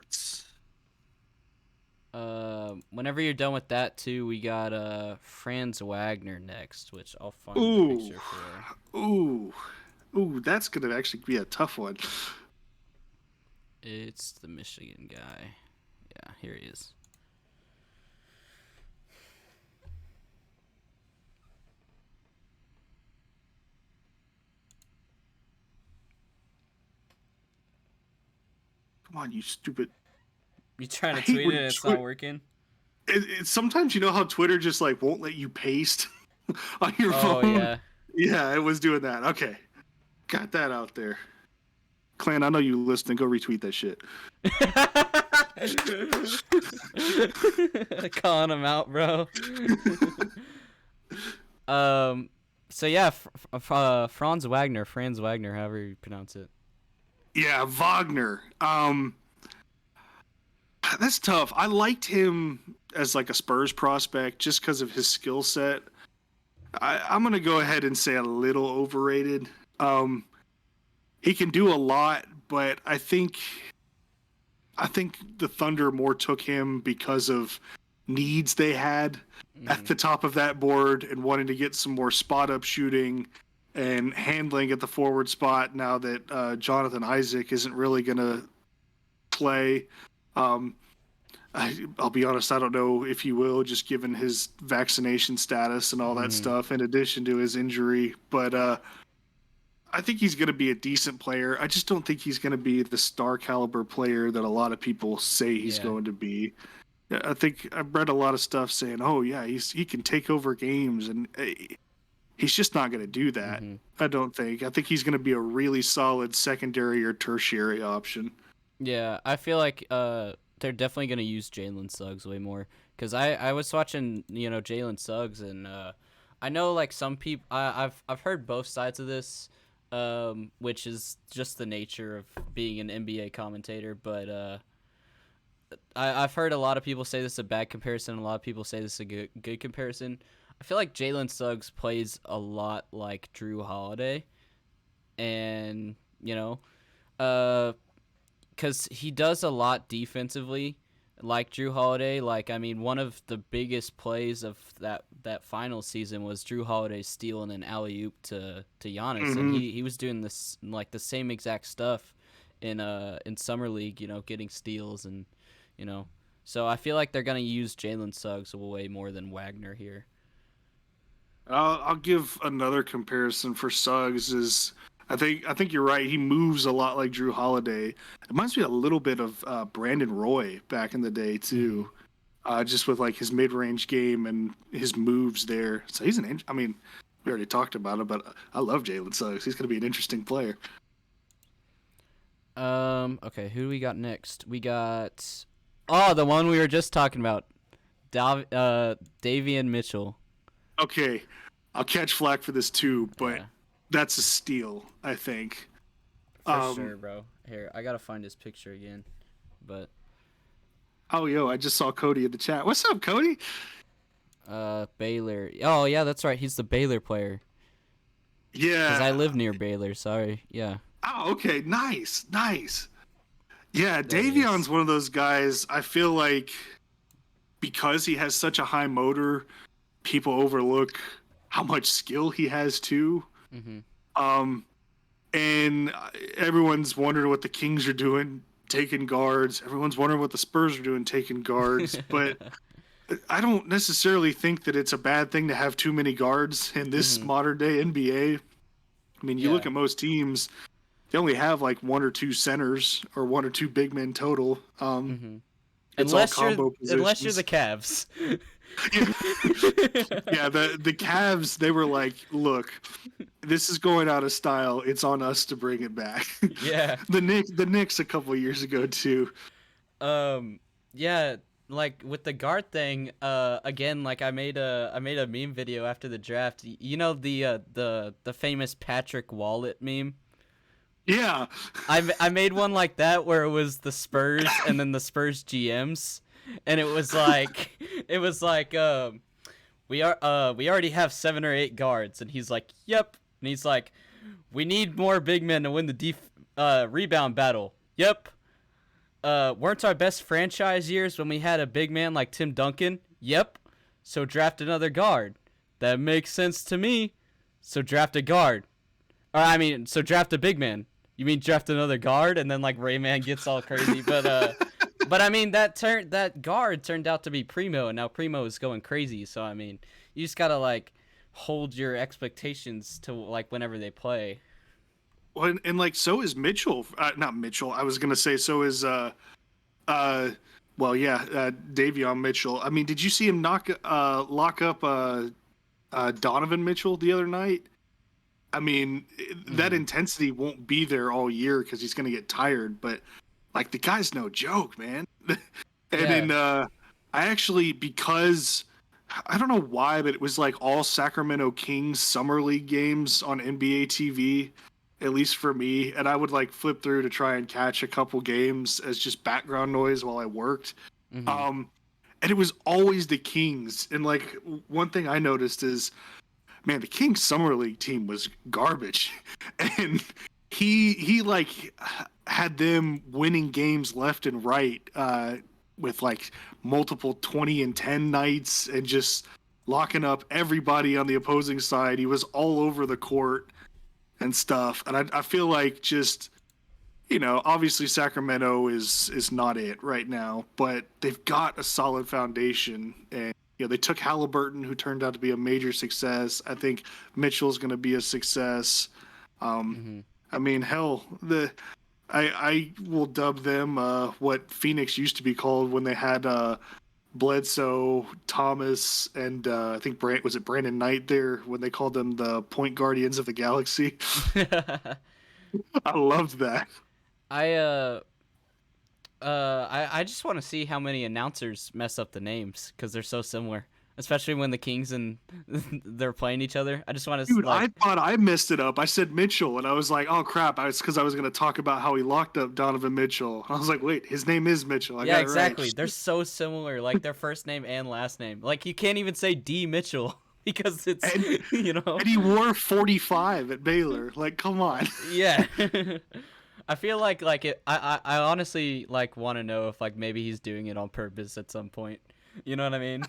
It's, Whenever you're done with that too, we got Franz Wagner next, which I'll find the ooh, picture for. ooh, ooh. That's gonna actually be a tough one. It's the Michigan guy. Yeah, here he is. Come on, you stupid. You trying I to hate tweet it when and it's not working? sometimes you know how Twitter just like won't let you paste on your Oh phone. yeah. Yeah, it was doing that. Okay, got that out there. Clan, I know you listening. Go retweet that shit. Calling him out, bro. um. So yeah, Franz Wagner, however you pronounce it. Yeah, Wagner. That's tough. I liked him as like a Spurs prospect just because of his skill set. I'm gonna go ahead and say a little overrated. Um, he can do a lot, but I think the Thunder more took him because of needs they had at Mm, the top of that board and wanting to get some more spot up shooting and handling at the forward spot now that Jonathan Isaac isn't really going to play. Um, I'll be honest, I don't know if he will, just given his vaccination status and all that mm, stuff, in addition to his injury. But I think he's going to be a decent player. I just don't think he's going to be the star caliber player that a lot of people say he's yeah. going to be. Yeah, I think I've read a lot of stuff saying, "Oh yeah, he can take over games," and he's just not going to do that. Hmm. I don't think. I think he's going to be a really solid secondary or tertiary option. Yeah, I feel like they're definitely gonna use Jalen Suggs way more because I was watching Jalen Suggs and I know like some people I've heard both sides of this, which is just the nature of being an NBA commentator, but I've heard a lot of people say this is a bad comparison. A lot of people say this is a good comparison. I feel like Jalen Suggs plays a lot like Drew Holiday, and uh, because he does a lot defensively, like Drew Holiday. Like I mean, one of the biggest plays of that final season was Drew Holiday stealing an alley oop to Giannis, and Hmm. he was doing this like the same exact stuff in summer league. Getting steals and you know. So I feel like they're gonna use Jalen Suggs way more than Wagner here. I'll give another comparison for Suggs. Is I think you're right. He moves a lot like Drew Holiday. It reminds me a little bit of Brandon Roy back in the day Mm-hmm. too. Just with like his mid-range game and his moves there. So he's I mean, we already talked about it, but I love Jalen Suggs. He's going to be an interesting player. Okay, who do we got next? We got the one we were just talking about, Davian Mitchell. Okay, I'll catch flack for this too, but Yeah, that's a steal, I think. for Um, sure, bro. Here, I gotta find his picture again. But oh, yo, I just saw Cody in the chat. What's up, Cody? Baylor. Oh yeah, that's right. He's the Baylor player. Cause I Yeah. live near Baylor. Sorry. Yeah, Oh, okay. Nice, nice. Yeah, there he is. Davion's one of those guys. I feel like because he has such a high motor, people overlook how much skill he has too. Mhm. Um, and everyone's wondering what the Kings are doing, taking guards. Everyone's wondering what the Spurs are doing, taking guards. But I don't necessarily think that it's a bad thing to have too many guards in this Mhm. modern day NBA. I mean, you look Yeah. at most teams, they only have like one or two centers or one or two big men total. Mhm. It's all Unless you're combo unless you're the positions. Cavs. Yeah, the Cavs, they were like, look, this is going out of style. It's on us to bring it back. Yeah. The Knicks a couple of years ago too. Um. Yeah. Like with the guard thing. Again, like I made a meme video after the draft. You know the famous Patrick Wallet meme. Yeah. I made one like that where it was the Spurs and then the Spurs GMs, and it was like we already have 7 or 8 guards, and he's like yep, and he's like we need more big men to win the rebound battle. Yep. Weren't our best franchise years when we had a big man like Tim Duncan? Yep. So draft another guard. That makes sense to me. So draft a guard. Or I mean, so draft a big man. You mean draft another guard? And then like Rayman gets all crazy, but I mean that guard turned out to be Primo, and now Primo is going crazy. So I mean, you just gotta like hold your expectations to like whenever they play. Well, and like so is Mitchell. Not Mitchell. I was gonna say so is uh well yeah Davion Mitchell. I mean, did you see him lock up Donovan Mitchell the other night? I mean, that Mm-hmm. intensity won't be there all year because he's gonna get tired. But like the guy's no joke, man. And Yeah. then I actually because I don't know why, but it was like all Sacramento Kings summer league games on NBA TV, at least for me. And I would like flip through to try and catch a couple games as just background noise while I worked. Mm-hmm. Um, and it was always the Kings. And like one thing I noticed is, man, the Kings summer league team was garbage, and he like had them winning games left and right with like multiple 20 and 10 nights and just locking up everybody on the opposing side. He was all over the court and stuff, and I feel like just obviously Sacramento is not it right now, but they've got a solid foundation, and they took Halliburton, who turned out to be a major success. I think Mitchell's going to be a success. Um, Mm-hmm. I mean, hell, I will dub them what Phoenix used to be called when they had Bledsoe, Thomas, and I think was it Brandon Knight there when they called them the Point Guardians of the Galaxy. I loved that. I I just want to see how many announcers mess up the names because they're so similar, especially when the Kings and they're playing each other. I just want to Dude, like, I thought I messed it up. I said Mitchell, and I was like, "Oh crap!" It's because I was going to talk about how he locked up Donovan Mitchell. I was like, "Wait, his name is Mitchell. I yeah, got it right." exactly. They're so similar, like their first name and last name. Like you can't even say D Mitchell because it's And you know. and he wore 45 at Baylor. Like, come on. Yeah. I feel like it. I honestly like want to know if like maybe he's doing it on purpose at some point. You know what I mean?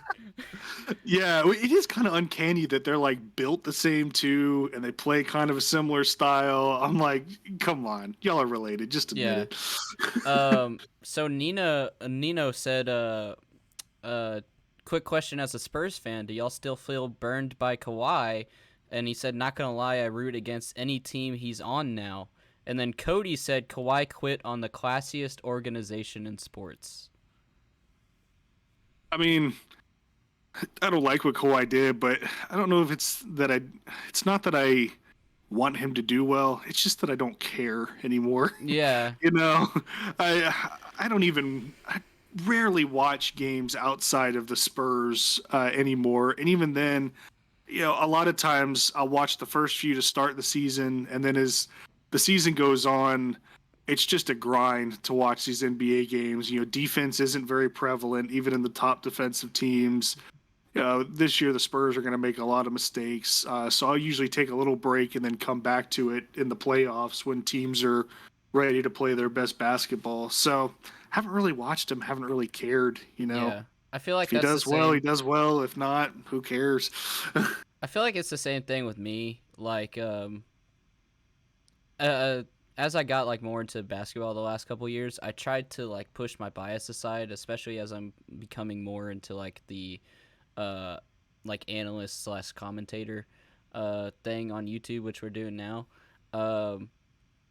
Yeah, it is kind of uncanny that they're like built the same too, and they play kind of a similar style. I'm like, come on, y'all are related. Just admit Yeah. it. So Nino said, uh, quick question as a Spurs fan, do y'all still feel burned by Kawhi? And he said, not gonna lie, I root against any team he's on now. And then Cody said Kawhi quit on the classiest organization in sports. I mean, I don't like what Kawhi did, but I don't know if it's that I. It's not that I want him to do well. It's just that I don't care anymore. Yeah. You know, I don't even. I rarely watch games outside of the Spurs anymore, and even then, a lot of times I'll watch the first few to start the season, and then as the season goes on, it's just a grind to watch these NBA games. Defense isn't very prevalent, even in the top defensive teams. This year the Spurs are going to make a lot of mistakes, so I'll usually take a little break and then come back to it in the playoffs when teams are ready to play their best basketball. So haven't really watched him, haven't really cared. Yeah. I feel like If he that's the does well, he same. does well. If not, who cares? I feel like it's the same thing with me. Like, uh, as I got like more into basketball the last couple years, I tried to like push my bias aside, especially as I'm becoming more into like the, uh, like analyst slash commentator, thing on YouTube, which we're doing now. Um,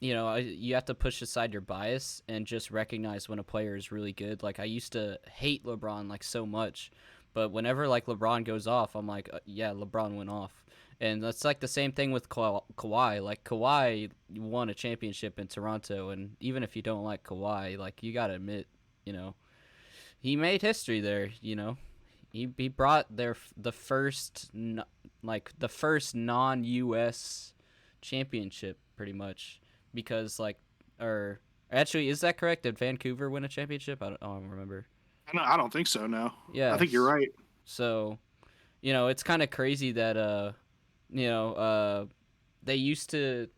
you have to push aside your bias and just recognize when a player is really good. Like I used to hate LeBron like so much, but whenever like LeBron goes off, I'm like, yeah, LeBron went off. And that's like the same thing with Kawhi. Like Kawhi won a championship in Toronto, and even if you don't like Kawhi, like you gotta admit, you know, he made history there. He brought the first like the first non-U.S. championship pretty much because like or actually is that correct? Did Vancouver win a championship? I don't remember. I don't think so. No, I think you're Yes. right. So it's kind of crazy that you know they used to.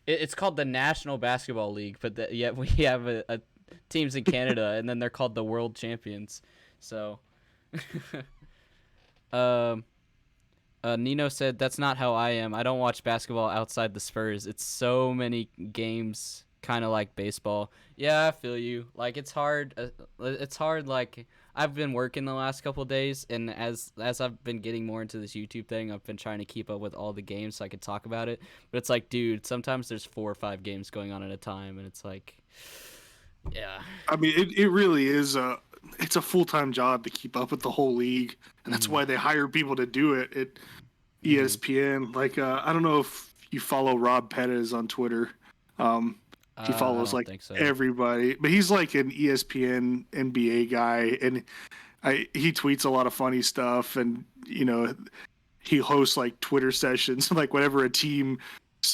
It's called the National Basketball League, but yet we have a teams in Canada, and then they're called the World Champions. So, um, Nino said, "That's not how I am. I don't watch basketball outside the Spurs. It's so many games, kind of like baseball." Yeah, I feel you. Like it's hard. It's hard. Like I've been working the last couple of days, and as I've been getting more into this YouTube thing, I've been trying to keep up with all the games so I could talk about it. But it's like, dude, sometimes there's 4 or 5 games going on at a time, and it's like, yeah. I mean, it really is it's a full time job to keep up with the whole league, and that's Mhm. why they hire people to do it at Mhm. ESPN. Like, I don't know if you follow Rob Pettis on Twitter. Um, he I follows don't like think so. everybody, but he's like an ESPN NBA guy, and he tweets a lot of funny stuff, and he hosts like Twitter sessions. Like whenever a team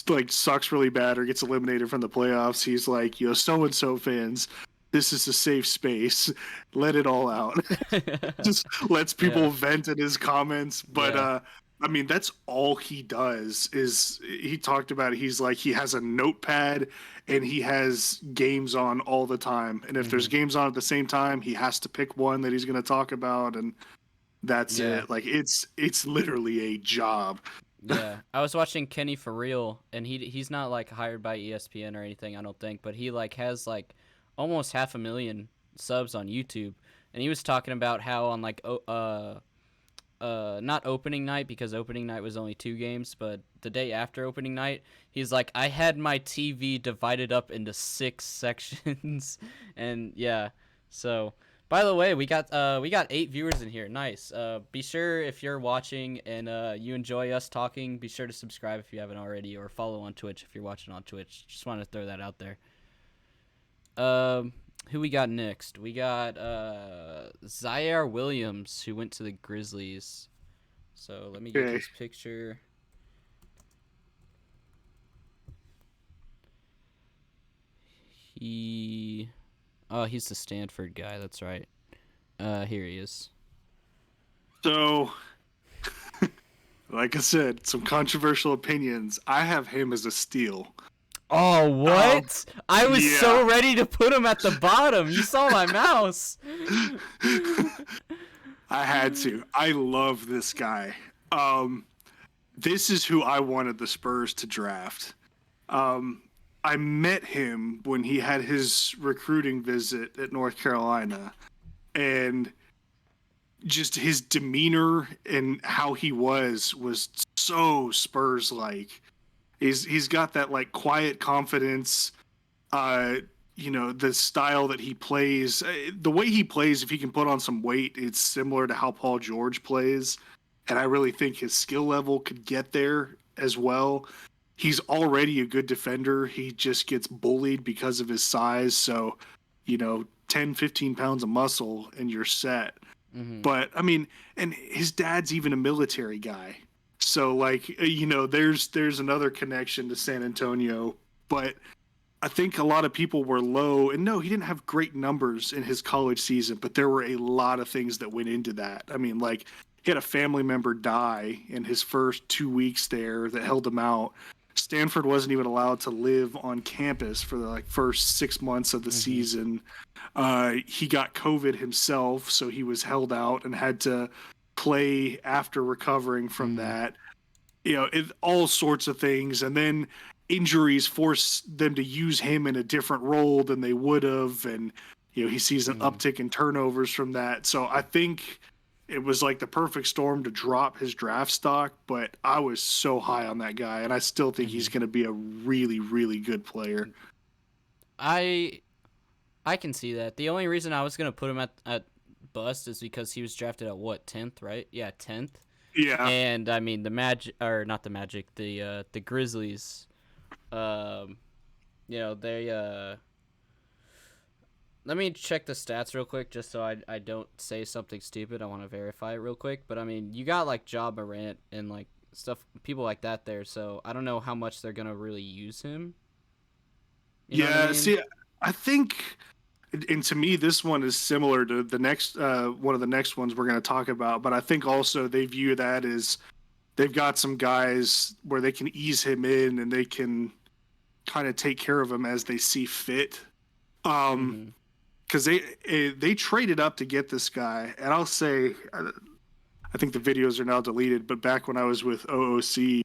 like sucks really bad or gets eliminated from the playoffs, he's like, so and so fans, this is a safe space. Let it all out. Just lets Yeah. people vent in his comments. But Yeah. I mean, that's all he does. Is he talked about it, he's like he has a notepad and he has games on all the time. And if there's Mhm. games on at the same time, he has to pick one that he's going to talk about, and that's Yeah. it. Like it's literally a job. Yeah, I was watching Kenny for real, and he's not like hired by ESPN or anything, I don't think, but he like has like almost 500,000 subs on YouTube, and he was talking about how on like not opening night because opening night was only 2 games, but the day after opening night, he's like I had my TV divided up into 6 sections, and yeah, so. By the way, we got 8 viewers in here. Nice. Be sure if you're watching and you enjoy us talking, be sure to subscribe if you haven't already, or follow on Twitch if you're watching on Twitch. Just wanted to throw that out there. Who we got next? We got Zaire Williams, who went to the Grizzlies. So let me get Okay. his picture. He's the Stanford guy. That's right. Here he is. So, like I said, some controversial opinions. I have him as a steal. Oh, what? I was yeah. so ready to put him at the bottom. You saw my mouse. I had to. I love this guy. This is who I wanted the Spurs to draft. I met him when he had his recruiting visit at North Carolina, and just his demeanor and how he was so Spurs like. He's got that like quiet confidence. The style that he plays, the way he plays, if he can put on some weight, it's similar to how Paul George plays. And I really think his skill level could get there as well. He's already a good defender. He just gets bullied because of his size. So, 10, 15 pounds of muscle and you're set. Mm-hmm. But, I mean, and his dad's even a military guy. So, like, there's another connection to San Antonio. But I think a lot of people were low. And no, he didn't have great numbers in his college season, but there were a lot of things that went into that. I mean, like, he had a family member die in his first 2 weeks there that held him out. Stanford wasn't even allowed to live on campus for the first 6 months of the season. He got COVID himself, so he was held out and had to play after recovering from that. All sorts of things. And then injuries forced them to use him in a different role than they would have. And, he sees an uptick in turnovers from that. So I think it was like the perfect storm to drop his draft stock, but I was so high on that guy, and I still think he's going to be a really, really good player. I can see that. The only reason I was gonna put him at bust is because he was drafted at what, 10th, right? Yeah, 10th. Yeah. And I mean the Magic, or not the Magic, the Grizzlies. They let me check the stats real quick just so I don't say something stupid. I want to verify it real quick. But, I mean, you got, like, Ja Morant and, like, people like that there. So I don't know how much they're going to really use him. You know what I mean? See, I think, and to me, this one is similar to the next one of the next ones we're going to talk about. But I think also they view that as they've got some guys where they can ease him in and they can kind of take care of him as they see fit. Because they traded up to get this guy, and I'll say, I think the videos are now deleted, but back when I was with OOC,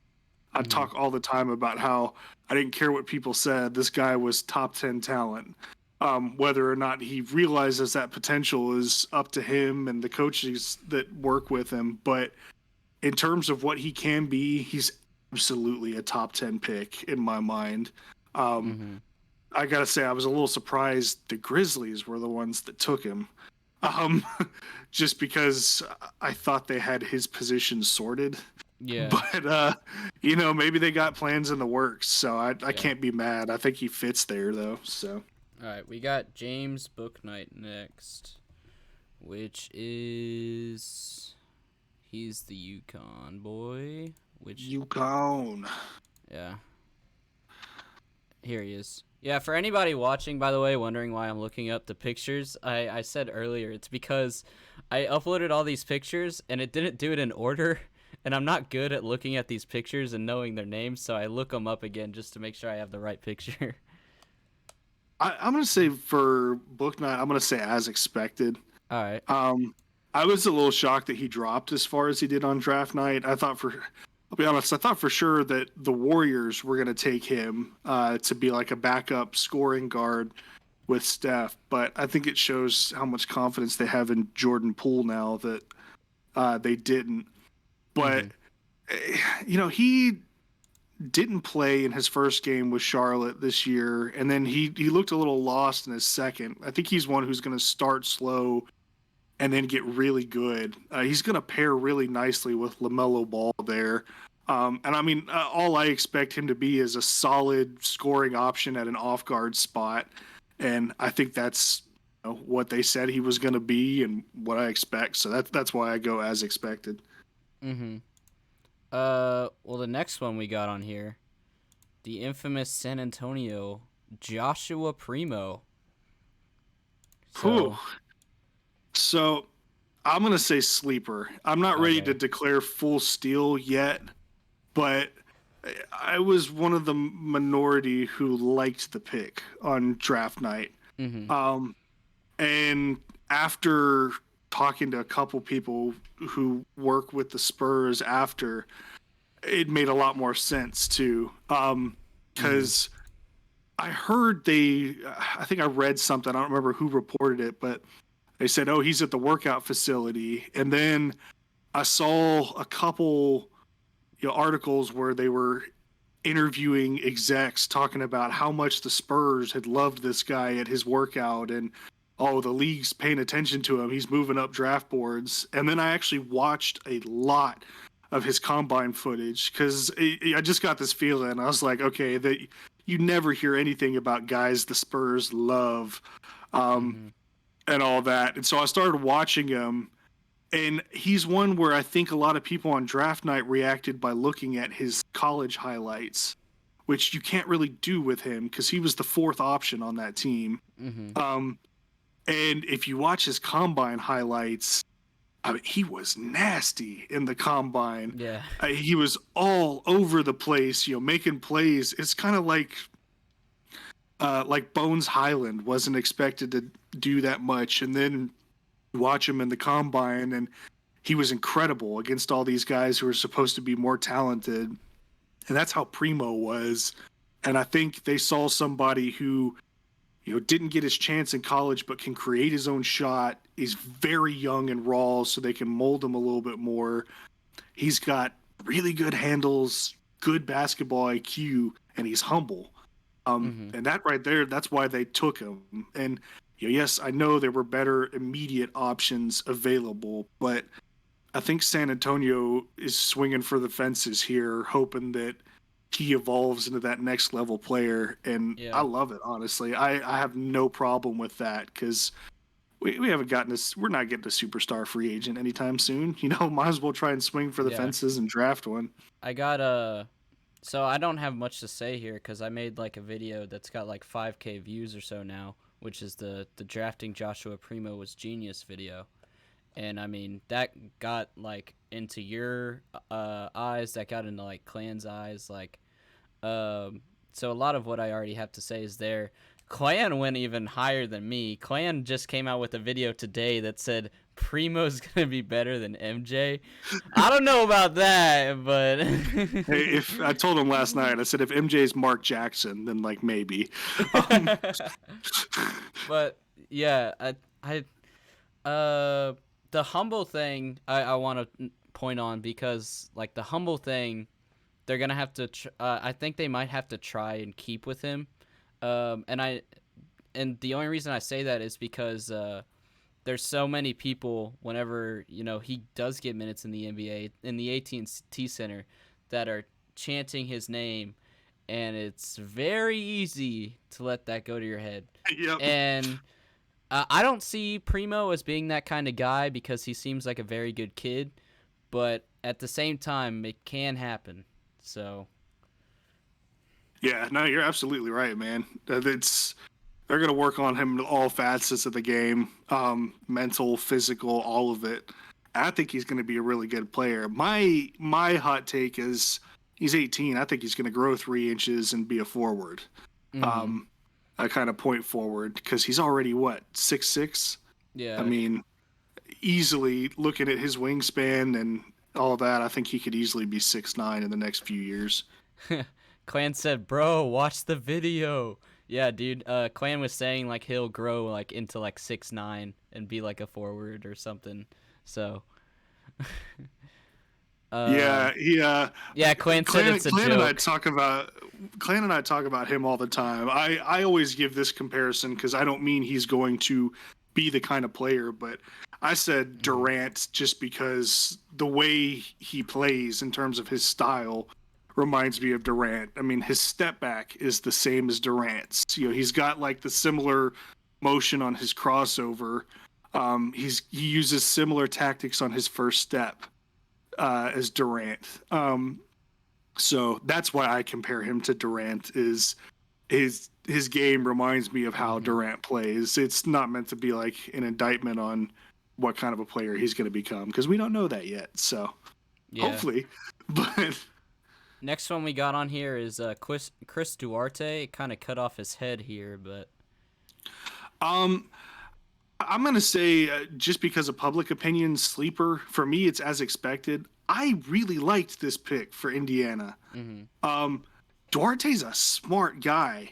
I'd talk all the time about how I didn't care what people said. This guy was top 10 talent. Whether or not he realizes that potential is up to him and the coaches that work with him. But in terms of what he can be, he's absolutely a top 10 pick in my mind. I gotta say, I was a little surprised the Grizzlies were the ones that took him, just because I thought they had his position sorted. Yeah. But maybe they got plans in the works, so I can't be mad. I think he fits there though. So. All right, we got James Bouknight next, which is he's the UConn boy. UConn. Yeah. Here he is. Yeah, for anybody watching, by the way, wondering why I'm looking up the pictures, I said earlier, it's because I uploaded all these pictures, and it didn't do it in order, and I'm not good at looking at these pictures and knowing their names, so I look them up again just to make sure I have the right picture. I'm going to say for Bouknight, I'm going to say as expected. All right. I was a little shocked that he dropped as far as he did on draft night. I'll be honest, I thought for sure that the Warriors were going to take him to be like a backup scoring guard with Steph. But I think it shows how much confidence they have in Jordan Poole now that they didn't. But, he didn't play in his first game with Charlotte this year. And then he looked a little lost in his second. I think he's one who's going to start slow and then get really good. He's going to pair really nicely with LaMelo Ball there. And I mean, all I expect him to be is a solid scoring option at an off guard spot. And I think that's what they said he was going to be and what I expect. So that's why I go as expected. Mm-hmm. Well, the next one we got on here, the infamous San Antonio Joshua Primo. Whew. So, So I'm going to say sleeper. I'm not ready to okay. declare full steal yet, but I was one of the minority who liked the pick on draft night. Mm-hmm. Um, and after talking to a couple people who work with the Spurs after, it made a lot more sense too. Mm-hmm. Because I heard I think I read something, I don't remember who reported it, but they said, oh, he's at the workout facility. And then I saw a couple articles where they were interviewing execs talking about how much the Spurs had loved this guy at his workout and oh, the league's paying attention to him. He's moving up draft boards. And then I actually watched a lot of his combine footage because I just got this feeling. I was like, okay, that you never hear anything about guys the Spurs love Mm-hmm. and all that. And so I started watching him. And he's one where I think a lot of people on draft night reacted by looking at his college highlights, which you can't really do with him because he was the fourth option on that team. Mm-hmm. Um, and if you watch his combine highlights, I mean, he was nasty in the combine. Yeah. He was all over the place, making plays. It's kind of like Bones Highland wasn't expected to do that much, and then watch him in the combine, and he was incredible against all these guys who are supposed to be more talented. And that's how Primo was. And I think they saw somebody who didn't get his chance in college but can create his own shot, is very young and raw, so they can mold him a little bit more. He's got really good handles, good basketball IQ, and he's humble. Mm-hmm. And that right there, that's why they took him. And yes, I know there were better immediate options available, but I think San Antonio is swinging for the fences here, hoping that he evolves into that next level player. And I Yeah. love it, honestly. I have no problem with that because we haven't gotten this. We're not getting a superstar free agent anytime soon. Might as well try and swing for the Yeah. fences and draft one. I got So I don't have much to say here because I made like a video that's got like 5K views or so now, which is the drafting Joshua Primo was genius video. And I mean that got like into your eyes, that got into like Clan's eyes, like so a lot of what I already have to say is there. Clan went even higher than me. Clan just came out with a video today that said Primo's gonna be better than MJ. I don't know about that, but Hey, if I told him last night, I said if MJ's Mark Jackson, then like maybe. Um, but yeah, the humble thing I want to point on because like the humble thing, they're gonna have to. I think they might have to try and keep with him. And the only reason I say that is because there's so many people whenever he does get minutes in the NBA in the AT&T Center that are chanting his name, and it's very easy to let that go to your head. yep. And I don't see Primo as being that kind of guy because he seems like a very good kid, but at the same time, it can happen. So Yeah, no, you're absolutely right, man. They're gonna work on him in all facets of the game, mental, physical, all of it. I think he's gonna be a really good player. My hot take is he's 18. I think he's gonna grow 3 inches and be a forward. mm-hmm. Um, I kind of point forward because he's already what 6'6". I Yeah. mean, easily looking at his wingspan and all that, I think he could easily be 6'9" in the next few years. Clan said, "Bro, watch the video." Yeah, dude. Clan was saying like he'll grow like into like 6'9" and be like a forward or something. So, Yeah, yeah. Clan said Clan, it's a Clan and I joke. talk about Clan and I talk about him all the time. I always give this comparison because I don't mean he's going to be the kind of player. But I said Hmm. Durant just because the way he plays in terms of his style reminds me of Durant. I mean, his step back is the same as Durant's. He's got like the similar motion on his crossover. He uses similar tactics on his first step as Durant. So that's why I compare him to Durant. Is his game reminds me of how Hmm. Durant plays. It's not meant to be like an indictment on what kind of a player he's going to become because we don't know that yet. So Yeah. hopefully, but Next one we got on here is Chris Duarte. It kind of cut off his head here, but um, I'm going to say just because of public opinion, sleeper for me, it's as expected. I really liked this pick for Indiana. hmm. Um, Duarte's a smart guy,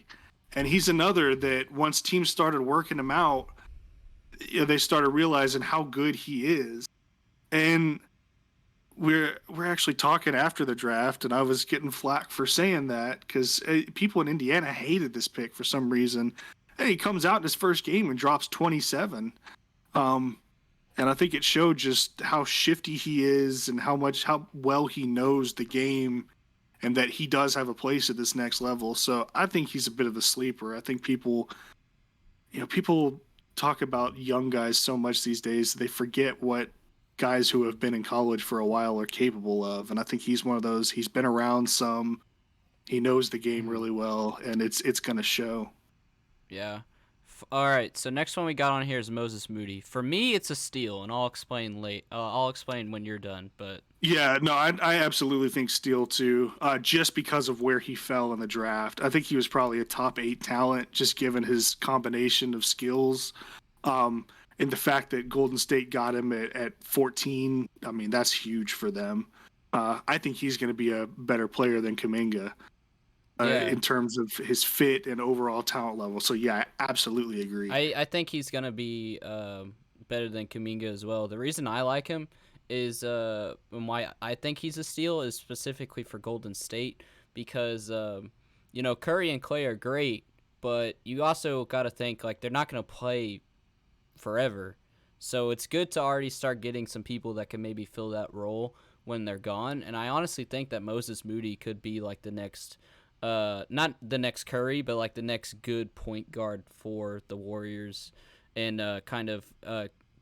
and he's another that once teams started working him out, they started realizing how good he is. And we're actually talking after the draft, and I was getting flack for saying that because people in Indiana hated this pick for some reason. And he comes out in his first game and drops 27. Um, and I think it showed just how shifty he is and how well he knows the game, and that he does have a place at this next level. So I think he's a bit of a sleeper. I think people talk about young guys so much these days they forget what guys who have been in college for a while are capable of. And I think he's one of those. He's been around some. He knows the game Hmm. really well, and it's going to show. Yeah. All right. So next one we got on here is Moses Moody. For me, it's a steal, and I'll explain late. I'll explain when you're done. But Yeah, no, I absolutely think Steele too, just because of where he fell in the draft. I think he was probably a top 8 talent, just given his combination of skills. Um, and the fact that Golden State got him at 14, I mean, that's huge for them. I think he's going to be a better player than Kaminga yeah, in terms of his fit and overall talent level. So, yeah, I absolutely agree. I think he's gonna be better than Kaminga as well. The reason I like him is and why I think he's a steal is specifically for Golden State because Curry and Clay are great, but you also got to think like they're not gonna play forever. So it's good to already start getting some people that can maybe fill that role when they're gone. And I honestly think that Moses Moody could be like the next not the next Curry, but like the next good point guard for the Warriors and kind of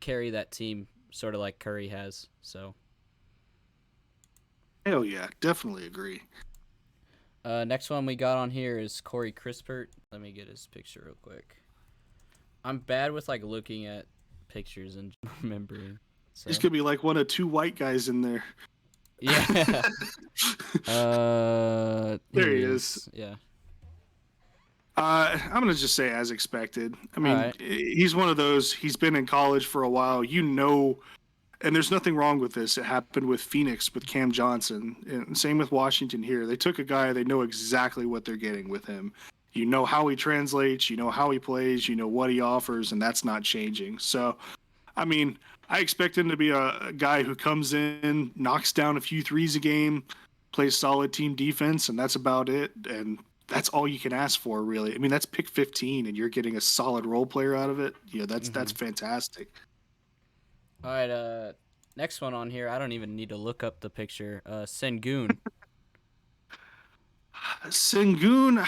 carry that team sort of like Curry has. So Hell yeah, definitely agree. next one we got on here is Corey Crispert. Let me get his picture real quick. I'm bad with like looking at pictures and remembering. He's So going to be like one of two white guys in there. yeah. There Here he he is. is. Yeah. I'm gonna just say as expected. I All mean, right. he's one of those. He's been in college for a while, and there's nothing wrong with this. It happened with Phoenix with Cam Johnson, and same with Washington here. They took a guy, they know exactly what they're getting with him. You know how he translates, you know how he plays, you know what he offers, and that's not changing. So, I mean, I expect him to be a guy who comes in, knocks down a few threes a game, plays solid team defense, and that's about it. And that's all you can ask for, really. I mean, that's pick 15, and you're getting a solid role player out of it. Yeah, that's Mm-hmm. fantastic. All right. Next one on here. I don't even need to look up the picture. Sengun. Sengun, All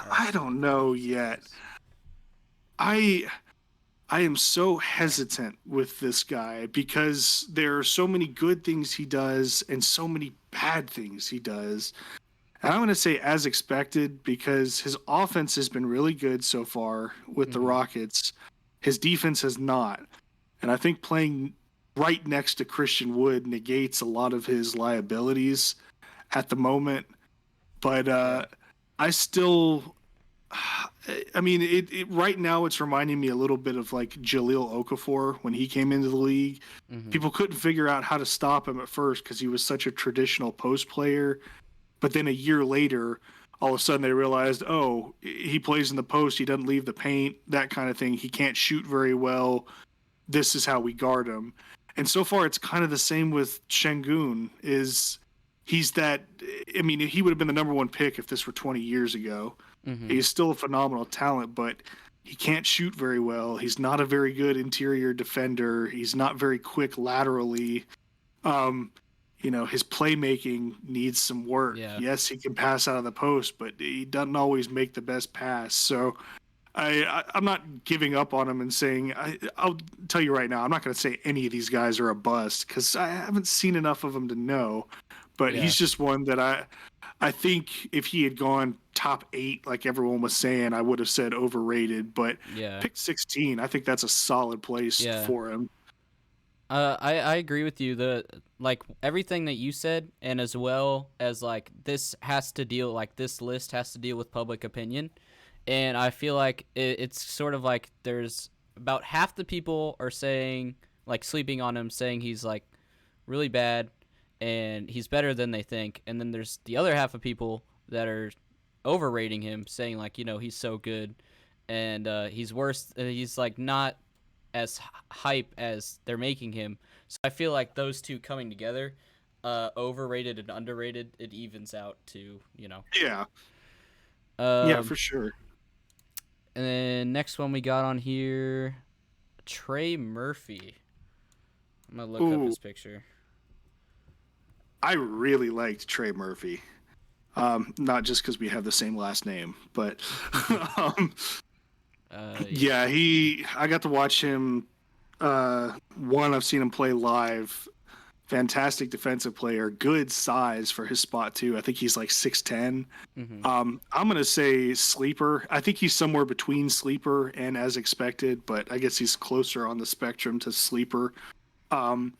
right. I don't know yet. I I am so hesitant with this guy because there are so many good things he does and so many bad things he does. And I'm going to say as expected because his offense has been really good so far with the Mm-hmm. Rockets. His defense has not. And I think playing right next to Christian Wood negates a lot of his liabilities at the moment. But Yeah. I still, I mean, it right now it's reminding me a little bit of like Jaleel Okafor when he came into the league. Mm-hmm. People couldn't figure out how to stop him at first because he was such a traditional post player. But then a year later, all of a sudden they realized, oh, he plays in the post. He doesn't leave the paint, that kind of thing. He can't shoot very well. This is how we guard him. And so far, it's kind of the same with Shengun. Is he's that? I mean, he would have been the number one pick if this were 20 years ago. Mm-hmm. He's still a phenomenal talent, but He can't shoot very well. He's not a very good interior defender. He's not very quick laterally. Um, his playmaking needs some work. Yeah. Yes, he can pass out of the post, but he doesn't always make the best pass. So I'm not giving up on him and saying I'll tell you right now, I'm not going to say any of these guys are a bust because I haven't seen enough of them to know. But Yeah. he's just one that I think if he had gone top 8, like everyone was saying, I would have said overrated. But Yeah. pick 16, I think that's a solid place Yeah. for him. I agree with you. The like everything that you said, and as well as like this list has to deal with public opinion, and I feel like it's sort of like there's about half the people are saying like sleeping on him, saying he's like really bad, and he's better than they think, and then there's the other half of people that are overrating him, saying like he's so good, and he's worse. He's like not as hype as they're making him. So I feel like those two coming together, overrated and underrated, it evens out to. Yeah. Yeah, Um, for sure. and then next one we got on here, Trey Murphy. I'm gonna look up Ooh, his picture. I really liked Trey Murphy. Not just because we have the same last name, but um, Yeah. I got to watch him. I've seen him play live. Fantastic defensive player, good size for his spot too. I think he's like 6'10". Mm-hmm. I'm gonna say sleeper. I think he's somewhere between sleeper and as expected, but I guess he's closer on the spectrum to sleeper. Um,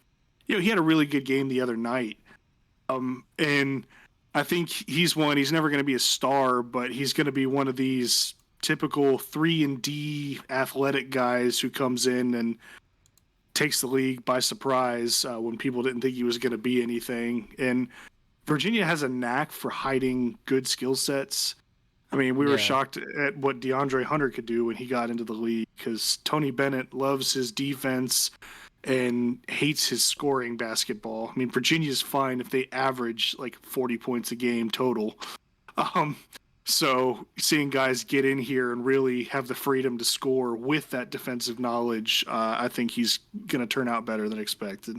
he had a really good game the other night. And I think he's never going to be a star, but he's going to be one of these typical 3-and-D athletic guys who comes in and takes the league by surprise when people didn't think he was going to be anything. And Virginia has a knack for hiding good skill sets. I mean, we were Yeah. shocked at what DeAndre Hunter could do when he got into the league because Tony Bennett loves his defense and hates his scoring basketball. I mean, Virginia's fine if they average like 40 points a game total. Um, so seeing guys get in here and really have the freedom to score with that defensive knowledge, I think he's going to turn out better than expected.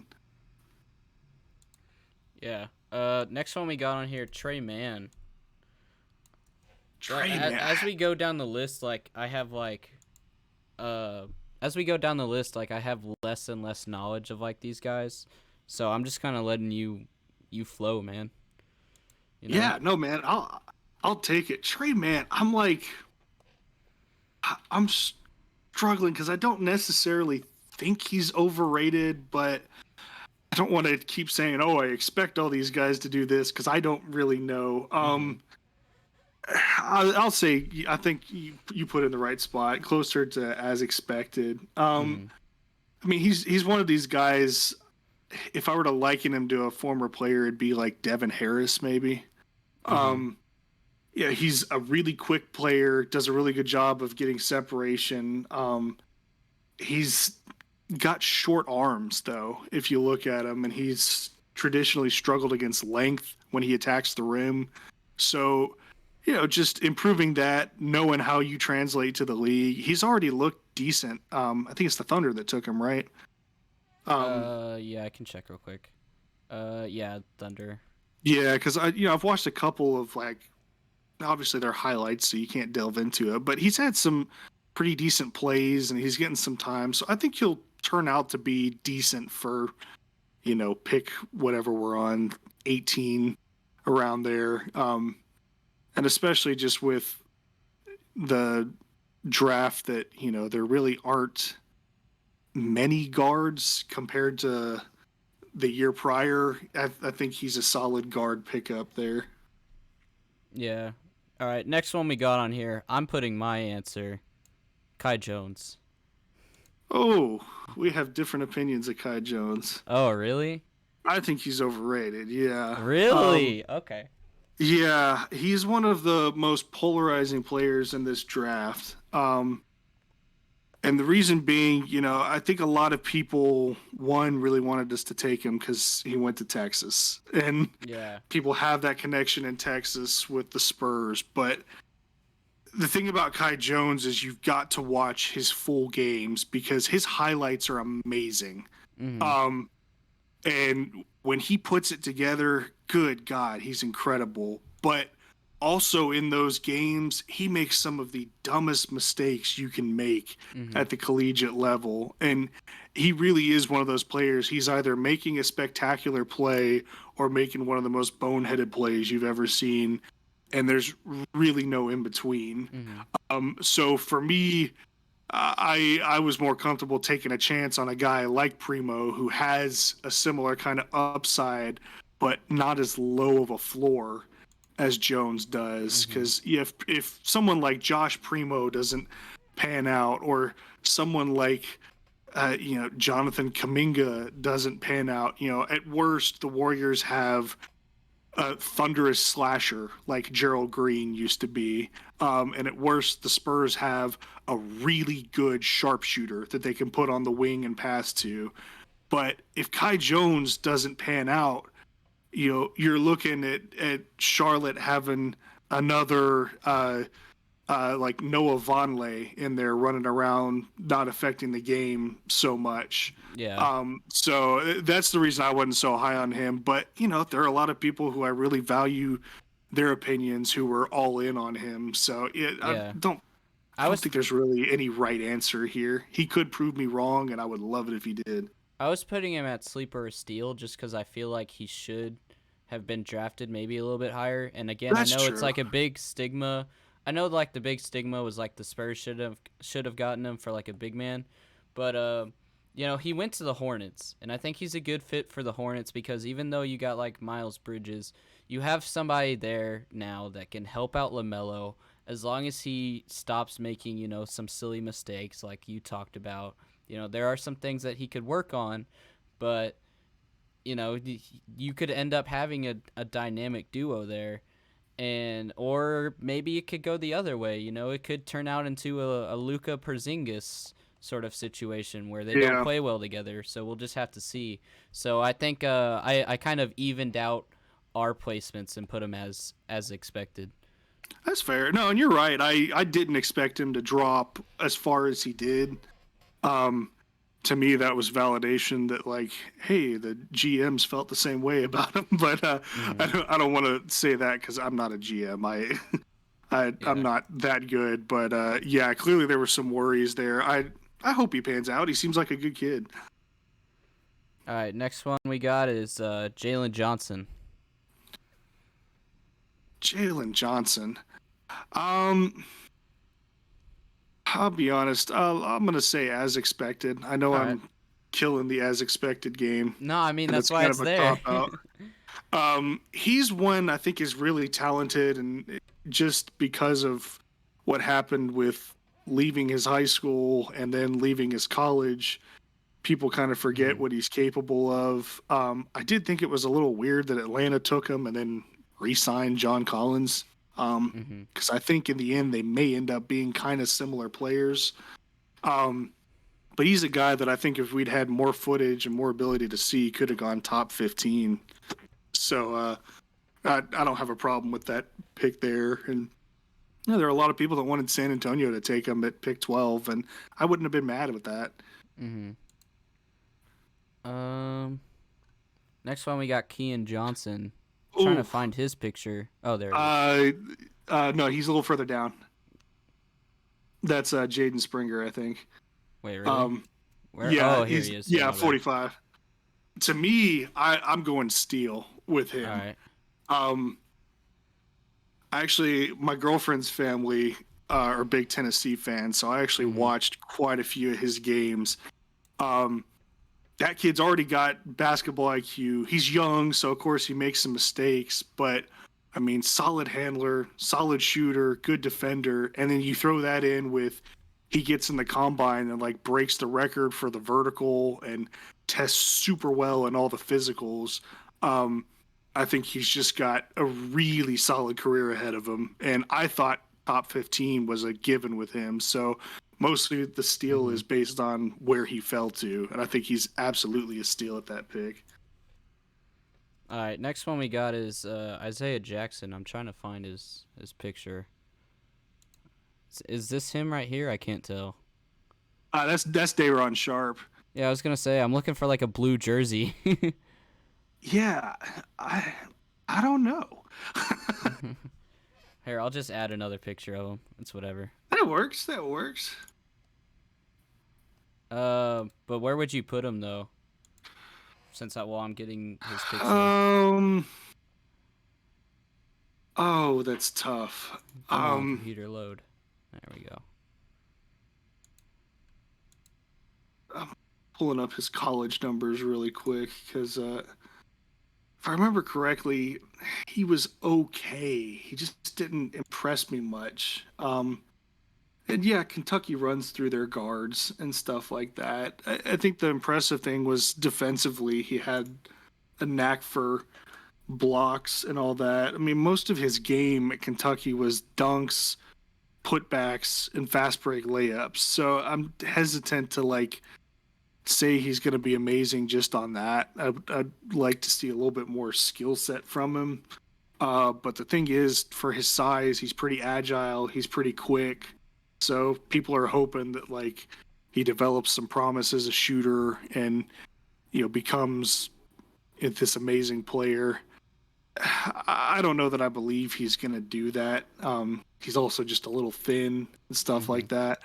Yeah. Next one we got on here, Trey Mann. As we go down the list, like I have like, as we go down the list, like I have less and less knowledge of like these guys, so I'm just kind of letting you flow, man. Yeah, no, man, I'll take it. Trey Mann, I'm struggling because I don't necessarily think he's overrated, but I don't want to keep saying, "Oh, I expect all these guys to do this," because I don't really know. Mm-hmm. I'll say I think you put in the right spot, closer to as expected. Mm-hmm. I mean, he's one of these guys. If I were to liken him to a former player, it'd be like Devin Harris, maybe. Mm-hmm. Yeah, he's a really quick player, does a really good job of getting separation. He's got short arms, though, if you look at him, and he's traditionally struggled against length when he attacks the rim. So, just improving that, knowing how you translate to the league. He's already looked decent. I think it's the Thunder that took him, right? Yeah, I can check real quick. Yeah, Thunder. Yeah, because I've watched a couple of obviously they're highlights, so you can't delve into it, but he's had some pretty decent plays and he's getting some time, so I think he'll turn out to be decent for pick whatever we're on, 18, around there, and especially just with the draft that there really aren't many guards compared to the year prior. I think he's a solid guard pickup there. Yeah. All right, next one we got on here. I'm putting my answer, Kai Jones. Oh, we have different opinions of Kai Jones. Oh, really? I think he's overrated. Yeah. Really? Okay. Yeah, he's one of the most polarizing players in this draft. And the reason being, I think a lot of people, one, really wanted us to take him because he went to Texas. And Yeah. people have that connection in Texas with the Spurs. But the thing about Kai Jones is you've got to watch his full games because his highlights are amazing. Mm-hmm. Um, and when he puts it together, good God, he's incredible. But also in those games, he makes some of the dumbest mistakes you can make Mm-hmm. at the collegiate level. And he really is one of those players. He's either making a spectacular play or making one of the most boneheaded plays you've ever seen. And there's really no in between. Mm-hmm. So for me, I was more comfortable taking a chance on a guy like Primo who has a similar kind of upside, but not as low of a floor as Jones does. Mm-hmm. Because if someone like Josh Primo doesn't pan out, or someone like Jonathan Kaminga doesn't pan out, at worst the Warriors have a thunderous slasher like Gerald Green used to be. And at worst, the Spurs have a really good sharpshooter that they can put on the wing and pass to. But if Kai Jones doesn't pan out, you're looking at Charlotte having another like Noah Vonleh in there running around, not affecting the game so much. Yeah. So that's the reason I wasn't so high on him. But there are a lot of people who I really value their opinions who were all in on him. So I Yeah. don't. I I don't was think there's really any right answer here. He could prove me wrong, and I would love it if he did. I was putting him at sleeper or steal just because I feel like he should have been drafted maybe a little bit higher. And again, I That's know it's true. like a big stigma. I know like the big stigma was like the Spurs should have gotten him for like a big man, but he went to the Hornets, and I think he's a good fit for the Hornets because even though you got like Miles Bridges, you have somebody there now that can help out LaMelo as long as he stops making some silly mistakes like you talked about. There are some things that he could work on, but you could end up having a dynamic duo there, and or maybe it could go the other way. It could turn out into a Luka Porzingis sort of situation where they don't Yeah, play well together. So we'll just have to see. So I think I kind of evened out our placements and put them as expected. that's fair. No, and you're right. I didn't expect him to drop as far as he did. Um, to me, that was validation that, like, hey, the GMs felt the same way about him. But Mm-hmm. I don't want to say that because I'm not a GM. I'm Yeah. not that good. But yeah, clearly there were some worries there. I hope he pans out. He seems like a good kid. All right. Next one we got is Jalen Johnson. Jalen Johnson. Um, I'll be honest. I'm gonna say as expected. I know All right. I'm killing the as expected game, No, I mean and that's it's why kind it's of a there. cop out. He's one I think is really talented, and just because of what happened with leaving his high school and then leaving his college, people kind of forget Mm-hmm. what he's capable of. I did think it was a little weird that Atlanta took him and then re-signed John Collins. Mm-hmm. Because I think in the end they may end up being kind of similar players. Um, but he's a guy that I think if we'd had more footage and more ability to see, could have gone top 15. So I don't have a problem with that pick there. And there are a lot of people that wanted San Antonio to take him at pick 12, and I wouldn't have been mad with that. Mm-hmm. Um. Next one we got Kean Johnson. Trying to Ooh, find his picture. Oh, there it is. uh, no, he's a little further down. That's Jaden Springer, I think. Wait, really? Um, Where? yeah, Oh, here he's he is. Yeah, yeah my bad. 45. To me, I'm going Steele with All him. right. Um, actually, my girlfriend's family are big Tennessee fans, so I actually Mm-hmm. watched quite a few of his games. Um, that kid's already got basketball IQ. He's young, so of course he makes some mistakes, but I mean, solid handler, solid shooter, good defender, and then you throw that in with he gets in the combine and like breaks the record for the vertical and tests super well in all the physicals. Um, I think he's just got a really solid career ahead of him, and I thought top 15 was a given with him. So mostly the steal Mm-hmm. is based on where he fell to, and I think he's absolutely a steal at that pick. All right. Next one we got is Isaiah Jackson. I'm trying to find his picture. Is this him right here? I can't tell. That's Dayron Sharp. Yeah, I was gonna say I'm looking for like a blue jersey. Yeah, I I don't know. Here, I'll just add another picture of him. It's whatever. That works. That works. But where would you put him though? Since I'm getting his picture. Um. Oh, that's tough. Come on, computer load. There we go. I'm pulling up his college numbers really quick because if I remember correctly, he was okay. He just didn't impress me much. And yeah, Kentucky runs through their guards and stuff like that. I think the impressive thing was defensively, he had a knack for blocks and all that. I mean, most of his game at Kentucky was dunks, putbacks, and fast break layups. So I'm hesitant to like say he's going to be amazing just on that. I'd like to see a little bit more skill set from him. But the thing is, for his size, he's pretty agile. He's pretty quick. So people are hoping that like he develops some promise as a shooter and becomes this amazing player. I don't know that I believe he's going to do that. He's also just a little thin and stuff like that.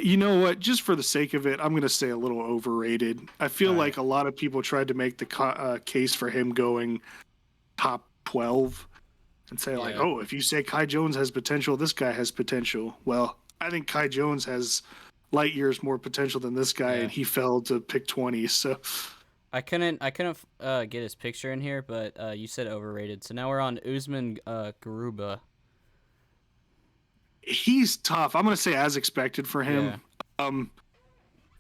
You know what? Just for the sake of it, I'm going to say a little overrated. I feel like a lot of people tried to make the case for him going top 12 and say like, oh, if you say Kai Jones has potential, this guy has potential. Well, I think Kai Jones has light years more potential than this guy, and he fell to pick 20. So I couldn't get his picture in here, but you said overrated. So now we're on Usman Garuba. He's tough. I'm going to say as expected for him.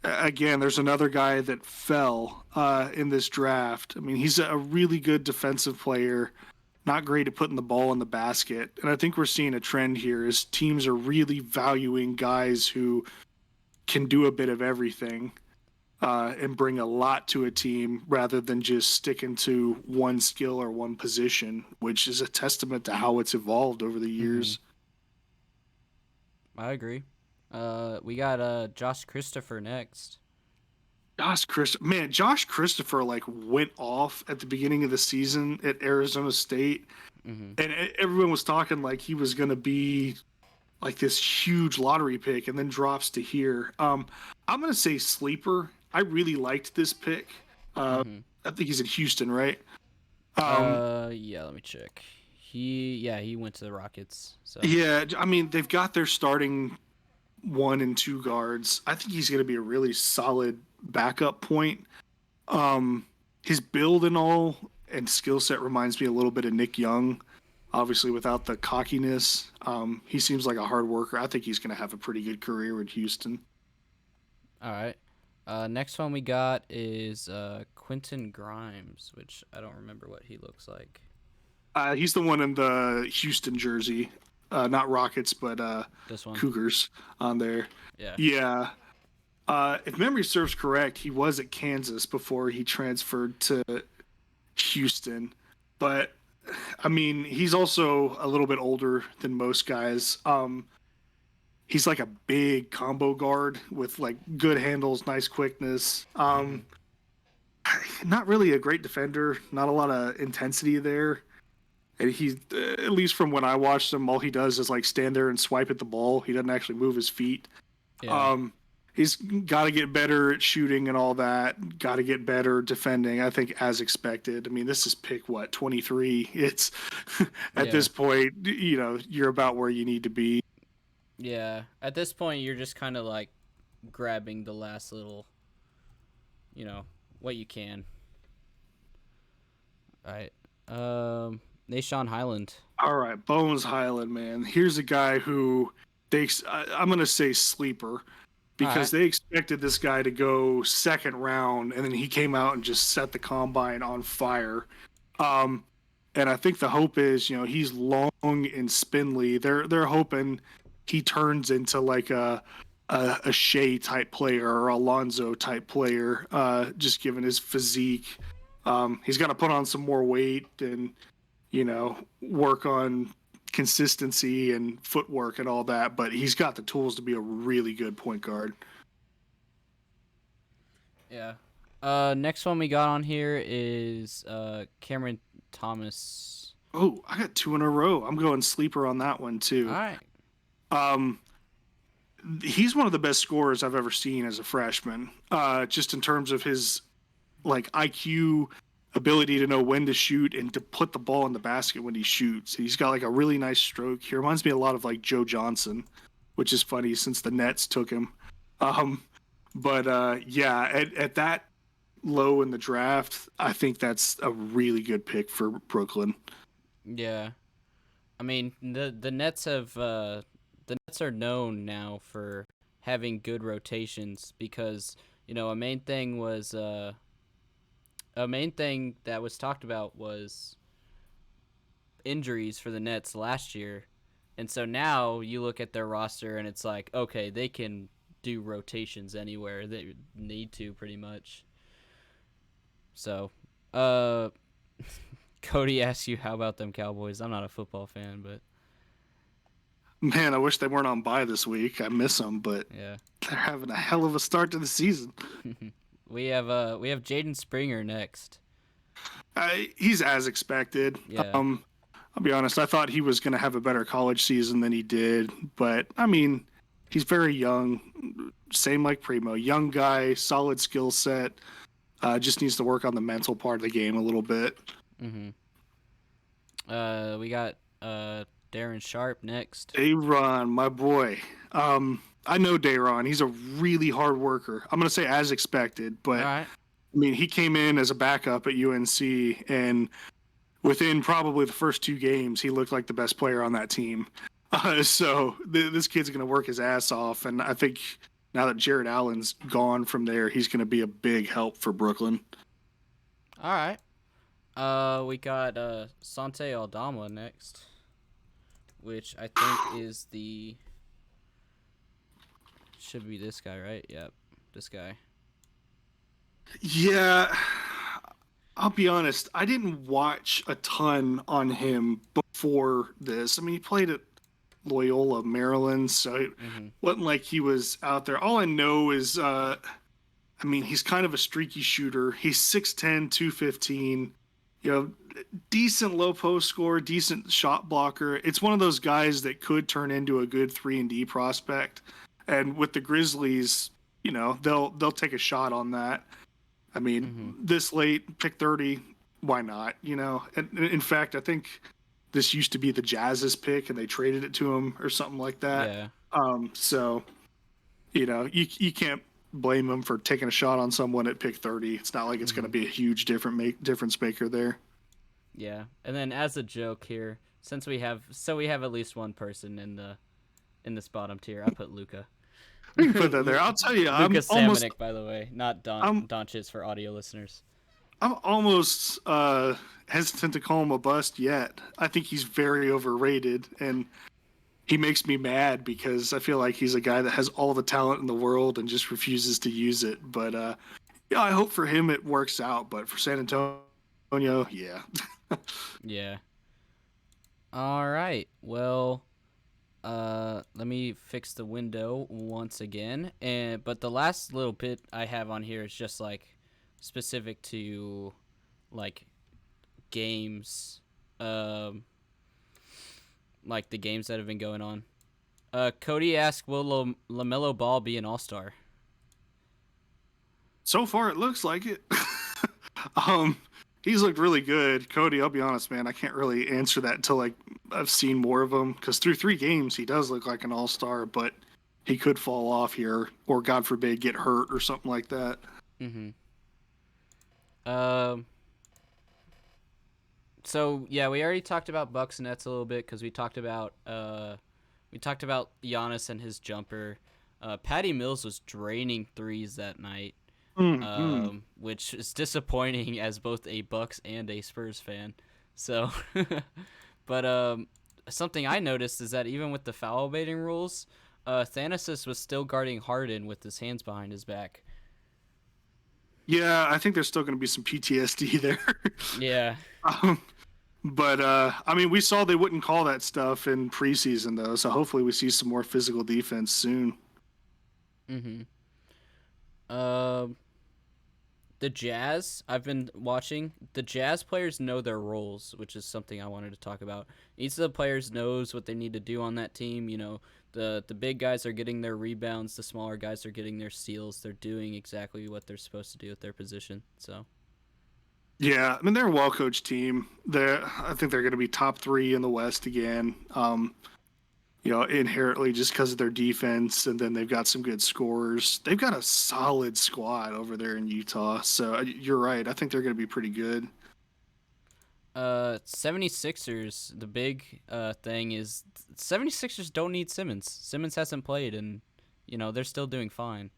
Again, there's another guy that fell in this draft. I mean, he's a really good defensive player, not great at putting the ball in the basket. And I think we're seeing a trend here is teams are really valuing guys who can do a bit of everything and bring a lot to a team rather than just sticking to one skill or one position, which is a testament to how it's evolved over the years. I agree. We got Josh Christopher next. Josh Christopher like went off at the beginning of the season at Arizona State, and everyone was talking like he was going to be like this huge lottery pick, and then drops to here. I'm going to say sleeper. I really liked this pick. I think he's in Houston, right? Yeah, let me check. He went to the Rockets. So yeah, I mean they've got their starting 1 and 2 guards. I think he's going to be a really solid backup point. His build and all and skill set reminds me a little bit of Nick Young, obviously without the cockiness. He seems like a hard worker. I think he's going to have a pretty good career in Houston. All right. Next one we got is Quentin Grimes, which I don't remember what he looks like. He's the one in the Houston jersey. Not Rockets, but this one. Cougars on there. Yeah. If memory serves correct, he was at Kansas before he transferred to Houston. But, I mean, he's also a little bit older than most guys. He's like a big combo guard with, like, good handles, nice quickness. Not really a great defender. Not a lot of intensity there. And he, at least from when I watched him, all he does is like stand there and swipe at the ball. He doesn't actually move his feet. He's got to get better at shooting and all that. Got to get better defending. I think as expected. I mean, this is pick 23. It's at this point, you're about where you need to be. Yeah, at this point, you're just kind of like grabbing the last little, what you can. All right. Nashawn Highland. All right, Bones Highland, man. Here's a guy who I'm going to say sleeper because they expected this guy to go second round, and then he came out and just set the combine on fire. And I think the hope is, he's long and spindly. They're hoping he turns into like a Shea type player or Alonzo type player, just given his physique. He's got to put on some more weight and work on consistency and footwork and all that, but he's got the tools to be a really good point guard. Yeah. Next one we got on here is Cameron Thomas. Oh, I got two in a row. I'm going sleeper on that one All too. right. Um, he's one of the best scorers I've ever seen as a freshman. Just in terms of his like IQ, ability to know when to shoot and to put the ball in the basket when he shoots. He's got like a really nice stroke. He reminds me a lot of like Joe Johnson, which is funny since the Nets took him. But yeah, at that low in the draft, I think that's a really good pick for Brooklyn. Yeah. I mean, the Nets have the Nets are known now for having good rotations because, a main thing that was talked about was injuries for the Nets last year. And so now you look at their roster and it's like, okay, they can do rotations anywhere they need to pretty much. So, uh Cody asks you how about them Cowboys. I'm not a football fan, but Man, I wish they weren't on bye this week. I miss them, but yeah. they're having a hell of a start to the season. we have Jaden Springer next. He's as expected. Yeah. I'll be honest. I thought he was going to have a better college season than he did, but I mean, he's very young. Same like Primo, young guy, solid skill set. Just needs to work on the mental part of the game a little bit. Mhm. We got Darren Sharp next. Dayron, my boy. I know Dayron. He's a really hard worker. I'm going to say as expected, All but right. I mean, he came in as a backup at UNC, and within probably the first two games, he looked like the best player on that team. So this kid's going to work his ass off, and I think now that Jared Allen's gone from there, he's going to be a big help for Brooklyn. All right. We got Sante Aldama next, which I think is should be this guy, right? Yep, this guy. Yeah, I'll be honest. I didn't watch a ton on him before this. I mean, he played at Loyola, Maryland, so it wasn't like he was out there. All I know is, I mean, he's kind of a streaky shooter. He's 6'10", 215. You know, decent low post scorer, decent shot blocker. It's one of those guys that could turn into a good 3-and-D prospect. And with the Grizzlies, you know, they'll take a shot on that. I mean, this late, pick 30, why not? You know, and in fact, I think this used to be the Jazz's pick, and they traded it to him or something like that. Yeah. So you know, you can't blame him for taking a shot on someone at pick 30. It's not like it's going to be a huge difference maker there. Yeah, and then as a joke here, since we have at least one person in this bottom tier, I put Luka. We can put that there. I'll tell you, Luka I'm almost Samanic, by the way, not Doncic for audio listeners. I'm almost hesitant to call him a bust yet. I think he's very overrated, and he makes me mad because I feel like he's a guy that has all the talent in the world and just refuses to use it. But yeah, I hope for him it works out. But for San Antonio, yeah. Yeah. All right. Well, let me fix the window once again. But the last little bit I have on here is just like specific to like games, like the games that have been going on. Cody asked, "Will LaMelo Ball be an All-Star?" So far, it looks like it. He's looked really good. Cody, I'll be honest, man, I can't really answer that until like I've seen more of him, because through 3 games he does look like an all-star, but he could fall off here, or God forbid get hurt or something like that. So yeah, we already talked about Bucks Nets a little bit because we talked about Giannis and his jumper. Patty Mills was draining threes that night. Which is disappointing as both a Bucks and a Spurs fan. So, but something I noticed is that even with the foul baiting rules, Thanasis was still guarding Harden with his hands behind his back. Yeah, I think there's still going to be some PTSD there. Yeah. But I mean, we saw they wouldn't call that stuff in preseason though, so hopefully we see some more physical defense soon. Mm-hmm. Um, the Jazz, I've been watching. The Jazz players know their roles, which is something I wanted to talk about. Each of the players knows what they need to do on that team. You know, the big guys are getting their rebounds, the smaller guys are getting their steals. They're doing exactly what they're supposed to do at their position. So, Yeah, I mean they're a well coached team. I think they're going to be top three in the West again. Inherently just because of their defense, and then they've got some good scorers. They've got a solid squad over there in Utah. So you're right. I think they're going to be pretty good. 76ers, the big thing is 76ers don't need Simmons. Simmons hasn't played, and, they're still doing fine.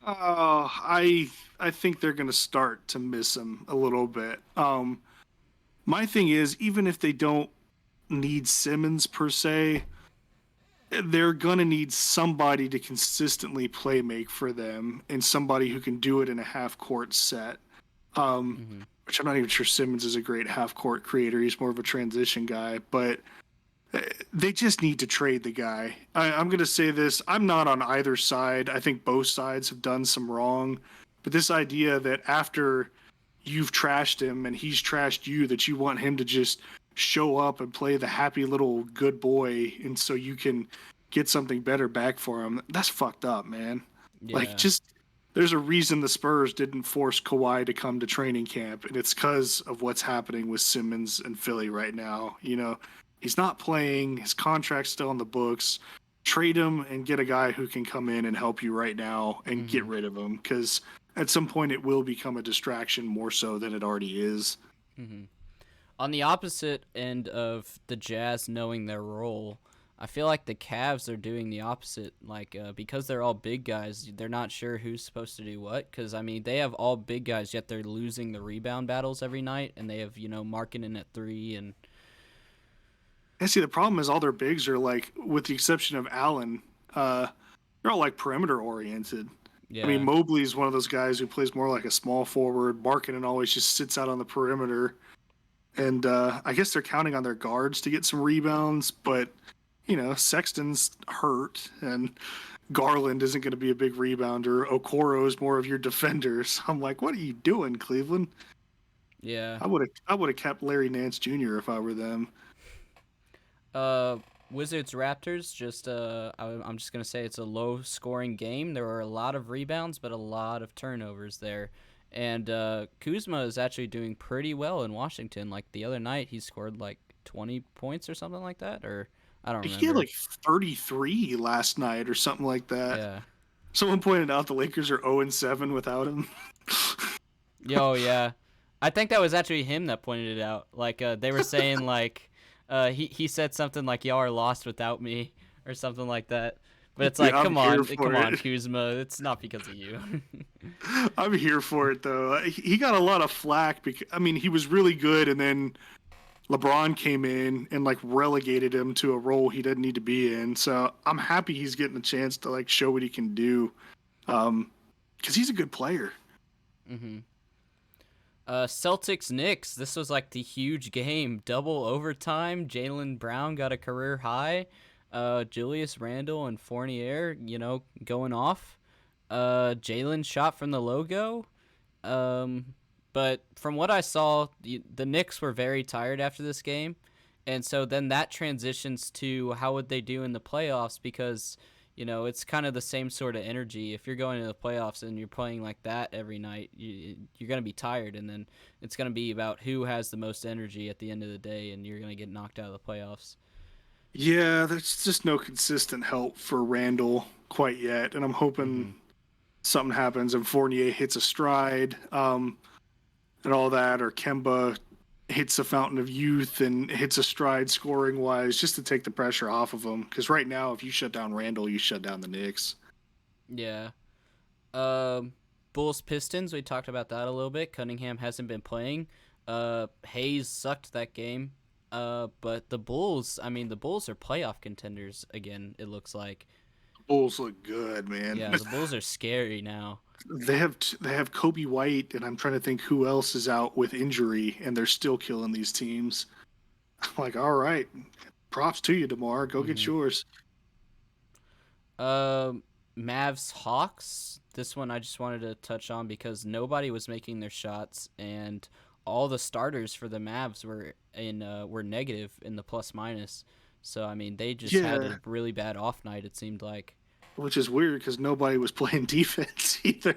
I think they're going to start to miss him a little bit. My thing is, even if they don't need Simmons per se, they're going to need somebody to consistently play make for them, and somebody who can do it in a half court set. Mm-hmm. Which I'm not even sure Simmons is a great half court creator. He's more of a transition guy, but they just need to trade the guy. I'm going to say this. I'm not on either side. I think both sides have done some wrong. But this idea that after you've trashed him and he's trashed you, that you want him to just show up and play the happy little good boy, and so you can get something better back for him, that's fucked up, man. Like, Yeah. just there's a reason the Spurs didn't force Kawhi to come to training camp, and it's because of what's happening with Simmons and Philly right now. He's not playing. His contract's still on the books. Trade him and get a guy who can come in and help you right now and get Mm-hmm. rid of him, because at some point it will become a distraction more so than it already is. Mm-hmm. On the opposite end of the Jazz knowing their role, I feel like the Cavs are doing the opposite. Like, because they're all big guys, they're not sure who's supposed to do what. Because, I mean, they have all big guys, yet they're losing the rebound battles every night. And they have, Markkinen at 3. And And see, the problem is all their bigs are like, with the exception of Allen, they're all like perimeter oriented. I mean, yeah. Mobley's one of those guys who plays more like a small forward. Markkinen always just sits out on the perimeter. And I guess they're counting on their guards to get some rebounds, but Sexton's hurt, and Garland isn't going to be a big rebounder. Okoro is more of your defenders. I'm like, what are you doing, Cleveland? Yeah. I would have kept Larry Nance Jr. if I were them. Uh, Wizards Raptors. I'm just gonna say it's a low scoring game. There were a lot of rebounds, but a lot of turnovers there. And Kuzma is actually doing pretty well in Washington. Like the other night, he scored like 20 points or something like that. Or I don't He had remember. like 33 last night or something like that. Yeah. Someone pointed out the Lakers are 0-7 without him. Yo, yeah. I think that was actually him that pointed it out. Like they were saying like he said something like y'all are lost without me or something like that. But it's like, Yeah, I'm here come for on, it. Kuzma. It's not because of you. I'm here for it though. He got a lot of flack because I mean he was really good, and then LeBron came in and like relegated him to a role he didn't need to be in. So I'm happy he's getting a chance to like show what he can do, because he's a good player. hmm Celtics Knicks. This was like the huge game. Double overtime. Jaylen Brown got a career high. Julius Randle and Fournier, going off. Jalen shot from the logo. But from what I saw, the Knicks were very tired after this game. And so then that transitions to how would they do in the playoffs, because it's kind of the same sort of energy. If you're going to the playoffs and you're playing like that every night, you're going to be tired, and then it's going to be about who has the most energy at the end of the day, and you're going to get knocked out of the playoffs. Yeah, there's just no consistent help for Randall quite yet, and I'm hoping Mm-hmm. something happens and Fournier hits a stride, and all that, or Kemba hits a fountain of youth and hits a stride scoring wise, just to take the pressure off of him. Because right now, if you shut down Randall, you shut down the Knicks. Yeah. Um, Bulls Pistons. We talked about that a little bit. Cunningham hasn't been playing. Hayes sucked that game. But the Bulls. I mean, the Bulls are playoff contenders again. It looks like. Bulls look good, man. Yeah, the Bulls are scary now. They have Kobe White, and I'm trying to think who else is out with injury, and they're still killing these teams. like, all right, props to you, DeMar. Go get Mm-hmm. yours. Um, Mavs Hawks. This one I just wanted to touch on because nobody was making their shots, and all the starters for the Mavs were negative in the plus minus. So I mean, they just had Yeah, a really bad off night. It seemed like. which is weird because nobody was playing defense either.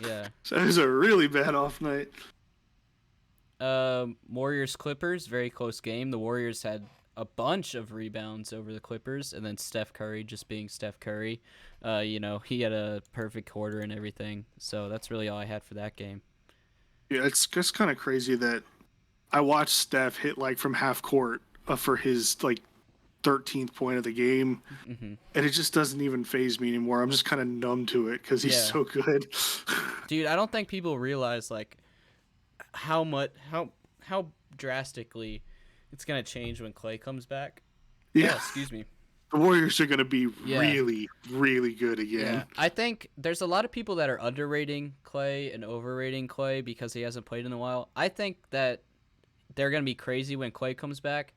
Yeah. So it was a really bad off night. Warriors Clippers, very close game. The Warriors had a bunch of rebounds over the Clippers, and then Steph Curry just being Steph Curry. He had a perfect quarter and everything. So that's really all I had for that game. Yeah, it's just kind of crazy that I watched Steph hit like from half court for his like 13th point of the game, Hmm. and it just doesn't even phase me anymore. I'm just kind of numb to it because he's Yeah, so good. dude, I don't think people realize like how drastically it's gonna change when Clay comes back. Oh, Yeah, excuse me. the Warriors are going to be Yeah. really, really good Yeah, again. I think there's a lot of people that are underrating Clay and overrating Clay because he hasn't played in a while. I think that they're going to be crazy when Clay comes back,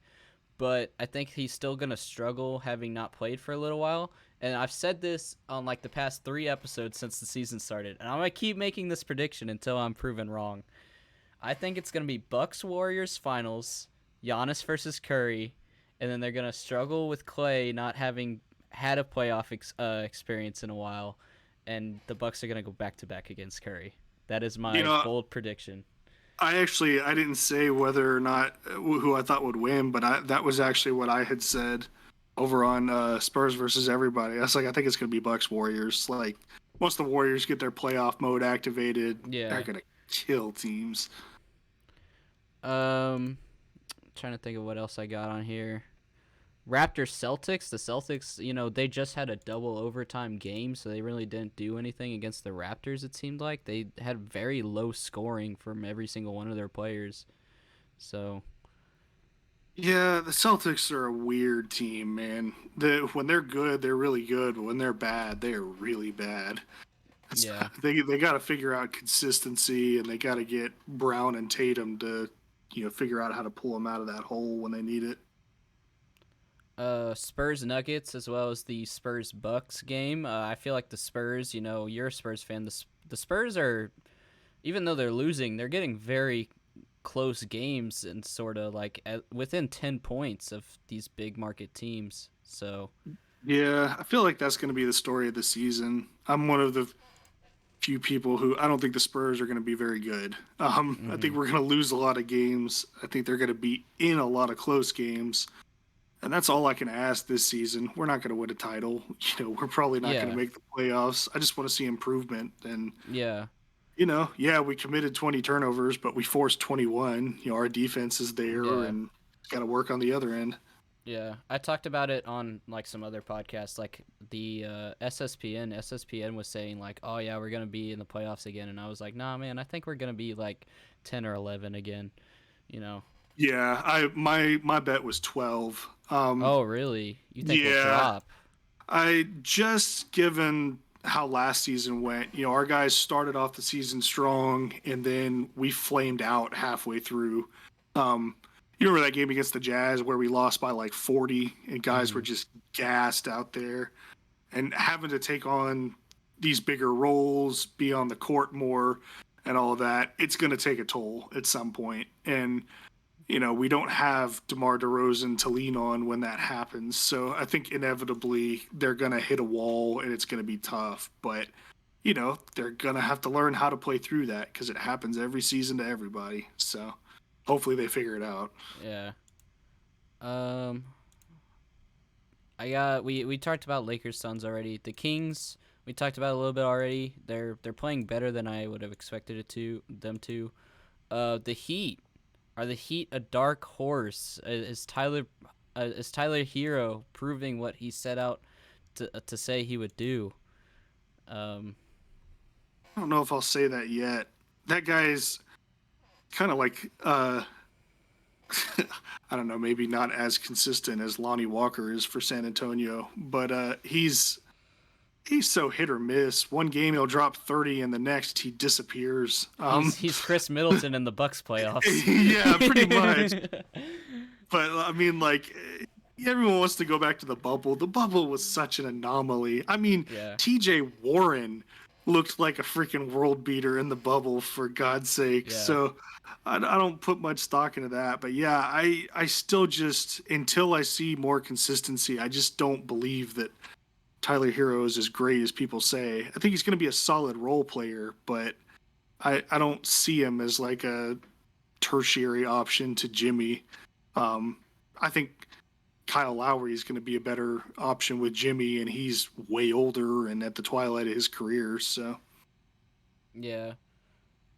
but I think he's still going to struggle having not played for a little while. And I've said this on like the past 3 episodes since the season started, and I'm going to keep making this prediction until I'm proven wrong. I think it's going to be Bucks Warriors finals, Giannis versus Curry, and then they're going to struggle with Clay not having had a playoff experience in a while, and the Bucks are going to go back to back against Curry. That is You my know, bold prediction. I didn't say whether or not who I thought would win, but that was actually what I had said over on Spurs versus everybody. I was like, I think it's going to be Bucks Warriors. Like once the Warriors get their playoff mode activated, they're Yeah. going to kill teams. Um, Trying to think of what else I got on here. Raptors Celtics. The Celtics, they just had a double overtime game, so they really didn't do anything against the Raptors. It seemed like they had very low scoring from every single one of their players. So Yeah, the Celtics are a weird team, man. When they're good, they're really good, but when they're bad, they're really bad. yeah. They got to figure out consistency, and they got to get Brown and Tatum to figure out how to pull them out of that hole when they need it. Spurs Nuggets as well as the Spurs Bucks game. I feel like the Spurs, you're a Spurs fan. The Spurs are, even though they're losing, they're getting very close games and sort of like within 10 points of these big market teams. So Yeah, I feel like that's going to be the story of the season. I'm one of the few people who I don't think the Spurs are going to be very good. I think mhm. we're going to lose a lot of games. I think they're going to be in a lot of close games. And that's all I can ask this season. We're not going to win a title. We're probably not going to Yeah, make the playoffs. I just want to see improvement. And, yeah, yeah, we committed 20 turnovers, but we forced 21. Our defense is there yeah. and got to work on the other end. Yeah, I talked about it on like some other podcasts, like the SSPN. SSPN was saying like, "Oh yeah, we're gonna be in the playoffs again," and I was like, "Nah, man, I think we're gonna be like 10 or 11 again." You know? Yeah, my bet was 12. Oh, really? You think we'll Yeah, drop? I just given how last season went, our guys started off the season strong and then we flamed out halfway through. Um, you remember that game against the Jazz where we lost by like 40 and guys were Hmm. just gassed out there and having to take on these bigger roles, be on the court more and all of that. It's going to take a toll at some point. And we don't have DeMar DeRozan to lean on when that happens. So I think inevitably they're going to hit a wall and it's going to be tough. But, they're going to have to learn how to play through that because it happens every season to everybody. So hopefully they figure it out. Yeah. Um, we talked about Lakers Suns already. The Kings we talked about a little bit already. They're playing better than I would have expected them to. The Heat. Are the Heat a dark horse? Is Tyler Hero proving what he set out to say he would do? Um, I don't know if I'll say that yet. That guy's kind of like, I don't know, maybe not as consistent as Lonnie Walker is for San Antonio, but he's so hit or miss. One game he'll drop 30, and the next he disappears. he's Chris Middleton in the Bucks playoffs. Yeah, pretty much. But I mean, like, everyone wants to go back to the bubble. The bubble was such an anomaly. I mean, Yeah, T.J. Warren looked like a freaking world beater in the bubble, for God's sake. yeah, So I don't put much stock into that. But yeah, I still just, until I see more consistency, I just don't believe that Tyler Hero is as great as people say. I think he's going to be a solid role player, but I don't see him as like a tertiary option to Jimmy. Um, I think Kyle Lowry is going to be a better option with Jimmy, and he's way older and at the twilight of his career. So yeah.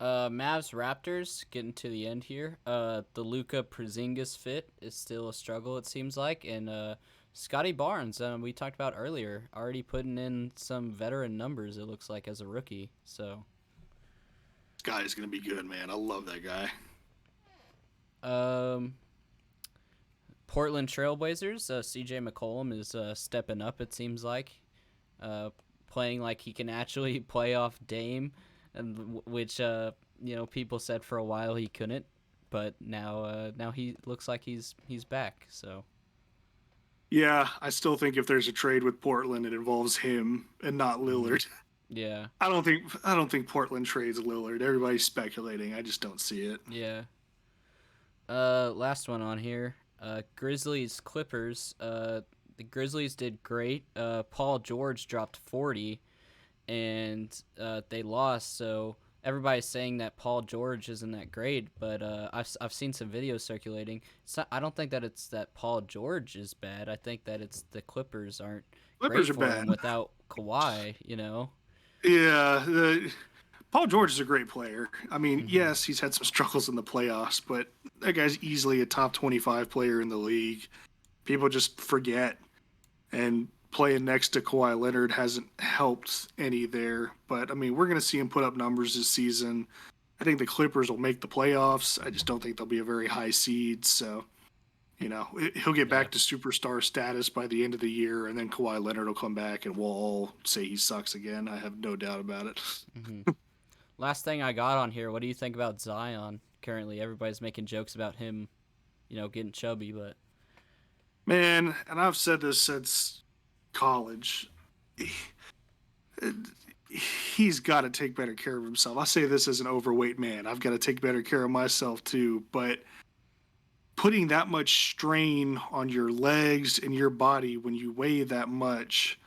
Mavs Raptors getting to the end here. The Luka Porzingis fit is still a struggle, it seems like, and Scotty Barnes, we talked about earlier, already putting in some veteran numbers. It looks like as a rookie. So, this guy is going to be good, man. I love that guy. um, Portland Trailblazers, C.J. McCollum is stepping up. It seems like, uh, playing like he can actually play off Dame, and which people said for a while he couldn't, but now he looks like he's back. So Yeah, I still think if there's a trade with Portland, it involves him and not hmm Lillard. yeah, I don't think Portland trades Lillard. Everybody's speculating. I just don't see it. yeah. Last one on here. Grizzlies Clippers. The Grizzlies did great. Paul George dropped 40, and they lost. So everybody's saying that Paul George isn't that great, but I've seen some videos circulating. I don't think that it's that Paul George is bad. I think that it's the Clippers aren't Clippers great are for bad. him without Kawhi. Yeah, Paul George is a great player. I mean, Hmm. yes, he's had some struggles in the playoffs, but that guy's easily a top 25 player in the league. People just forget. And playing next to Kawhi Leonard hasn't helped any there. But I mean, we're going to see him put up numbers this season. I think the Clippers will make the playoffs. I just don't think they'll be a very high seed. So, he'll get Yeah. back to superstar status by the end of the year, and then Kawhi Leonard will come back and we'll all say he sucks again. I have no doubt about it. Hmm. Last thing I got on here. What do you think about Zion? Currently, everybody's making jokes about him, getting chubby, but Man, and I've said this since college. He's got to take better care of himself. I say this as an overweight man. I've got to take better care of myself too. But putting that much strain on your legs and your body when you weigh that much,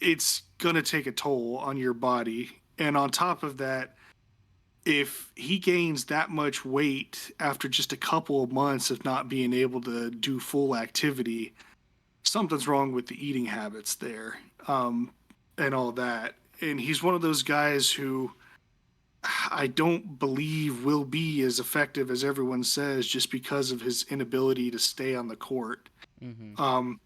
it's going to take a toll on your body. And on top of that, if he gains that much weight after just a couple of months of not being able to do full activity, something's wrong with the eating habits there, and all that. And he's one of those guys who I don't believe will be as effective as everyone says just because of his inability to stay on the court. hmm Um,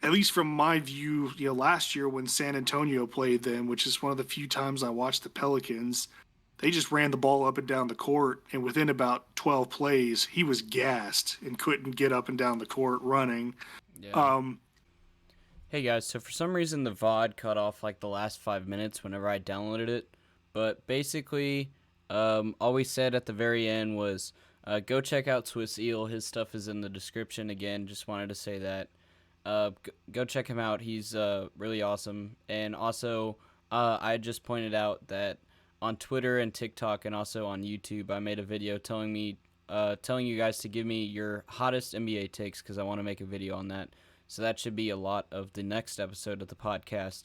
at least from my view, last year when San Antonio played them, which is one of the few times I watched the Pelicans, they just ran the ball up and down the court, and within about 12 plays, he was gassed and couldn't get up and down the court running. yeah. Um, Hey guys, so for some reason the VOD cut off like the last 5 minutes whenever I downloaded it. But basically, all we said at the very end was go check out SwishEel. His stuff is in the description again. Just wanted to say that. Go check him out. He's really awesome. And also, I just pointed out that on Twitter and TikTok and also on YouTube, I made a video telling you guys to give me your hottest NBA takes because I want to make a video on that. So that should be a lot of the next episode of the podcast.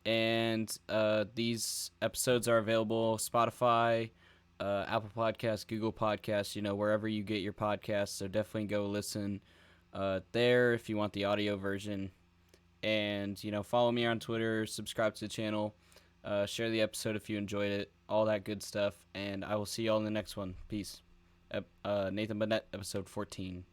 And these episodes are available Spotify, Apple Podcasts, Google Podcasts, wherever you get your podcasts. So definitely go listen there if you want the audio version. And, follow me on Twitter, subscribe to the channel, share the episode if you enjoyed it, all that good stuff. And I will see you all in the next one. Peace. Nathan Burnett, episode 14.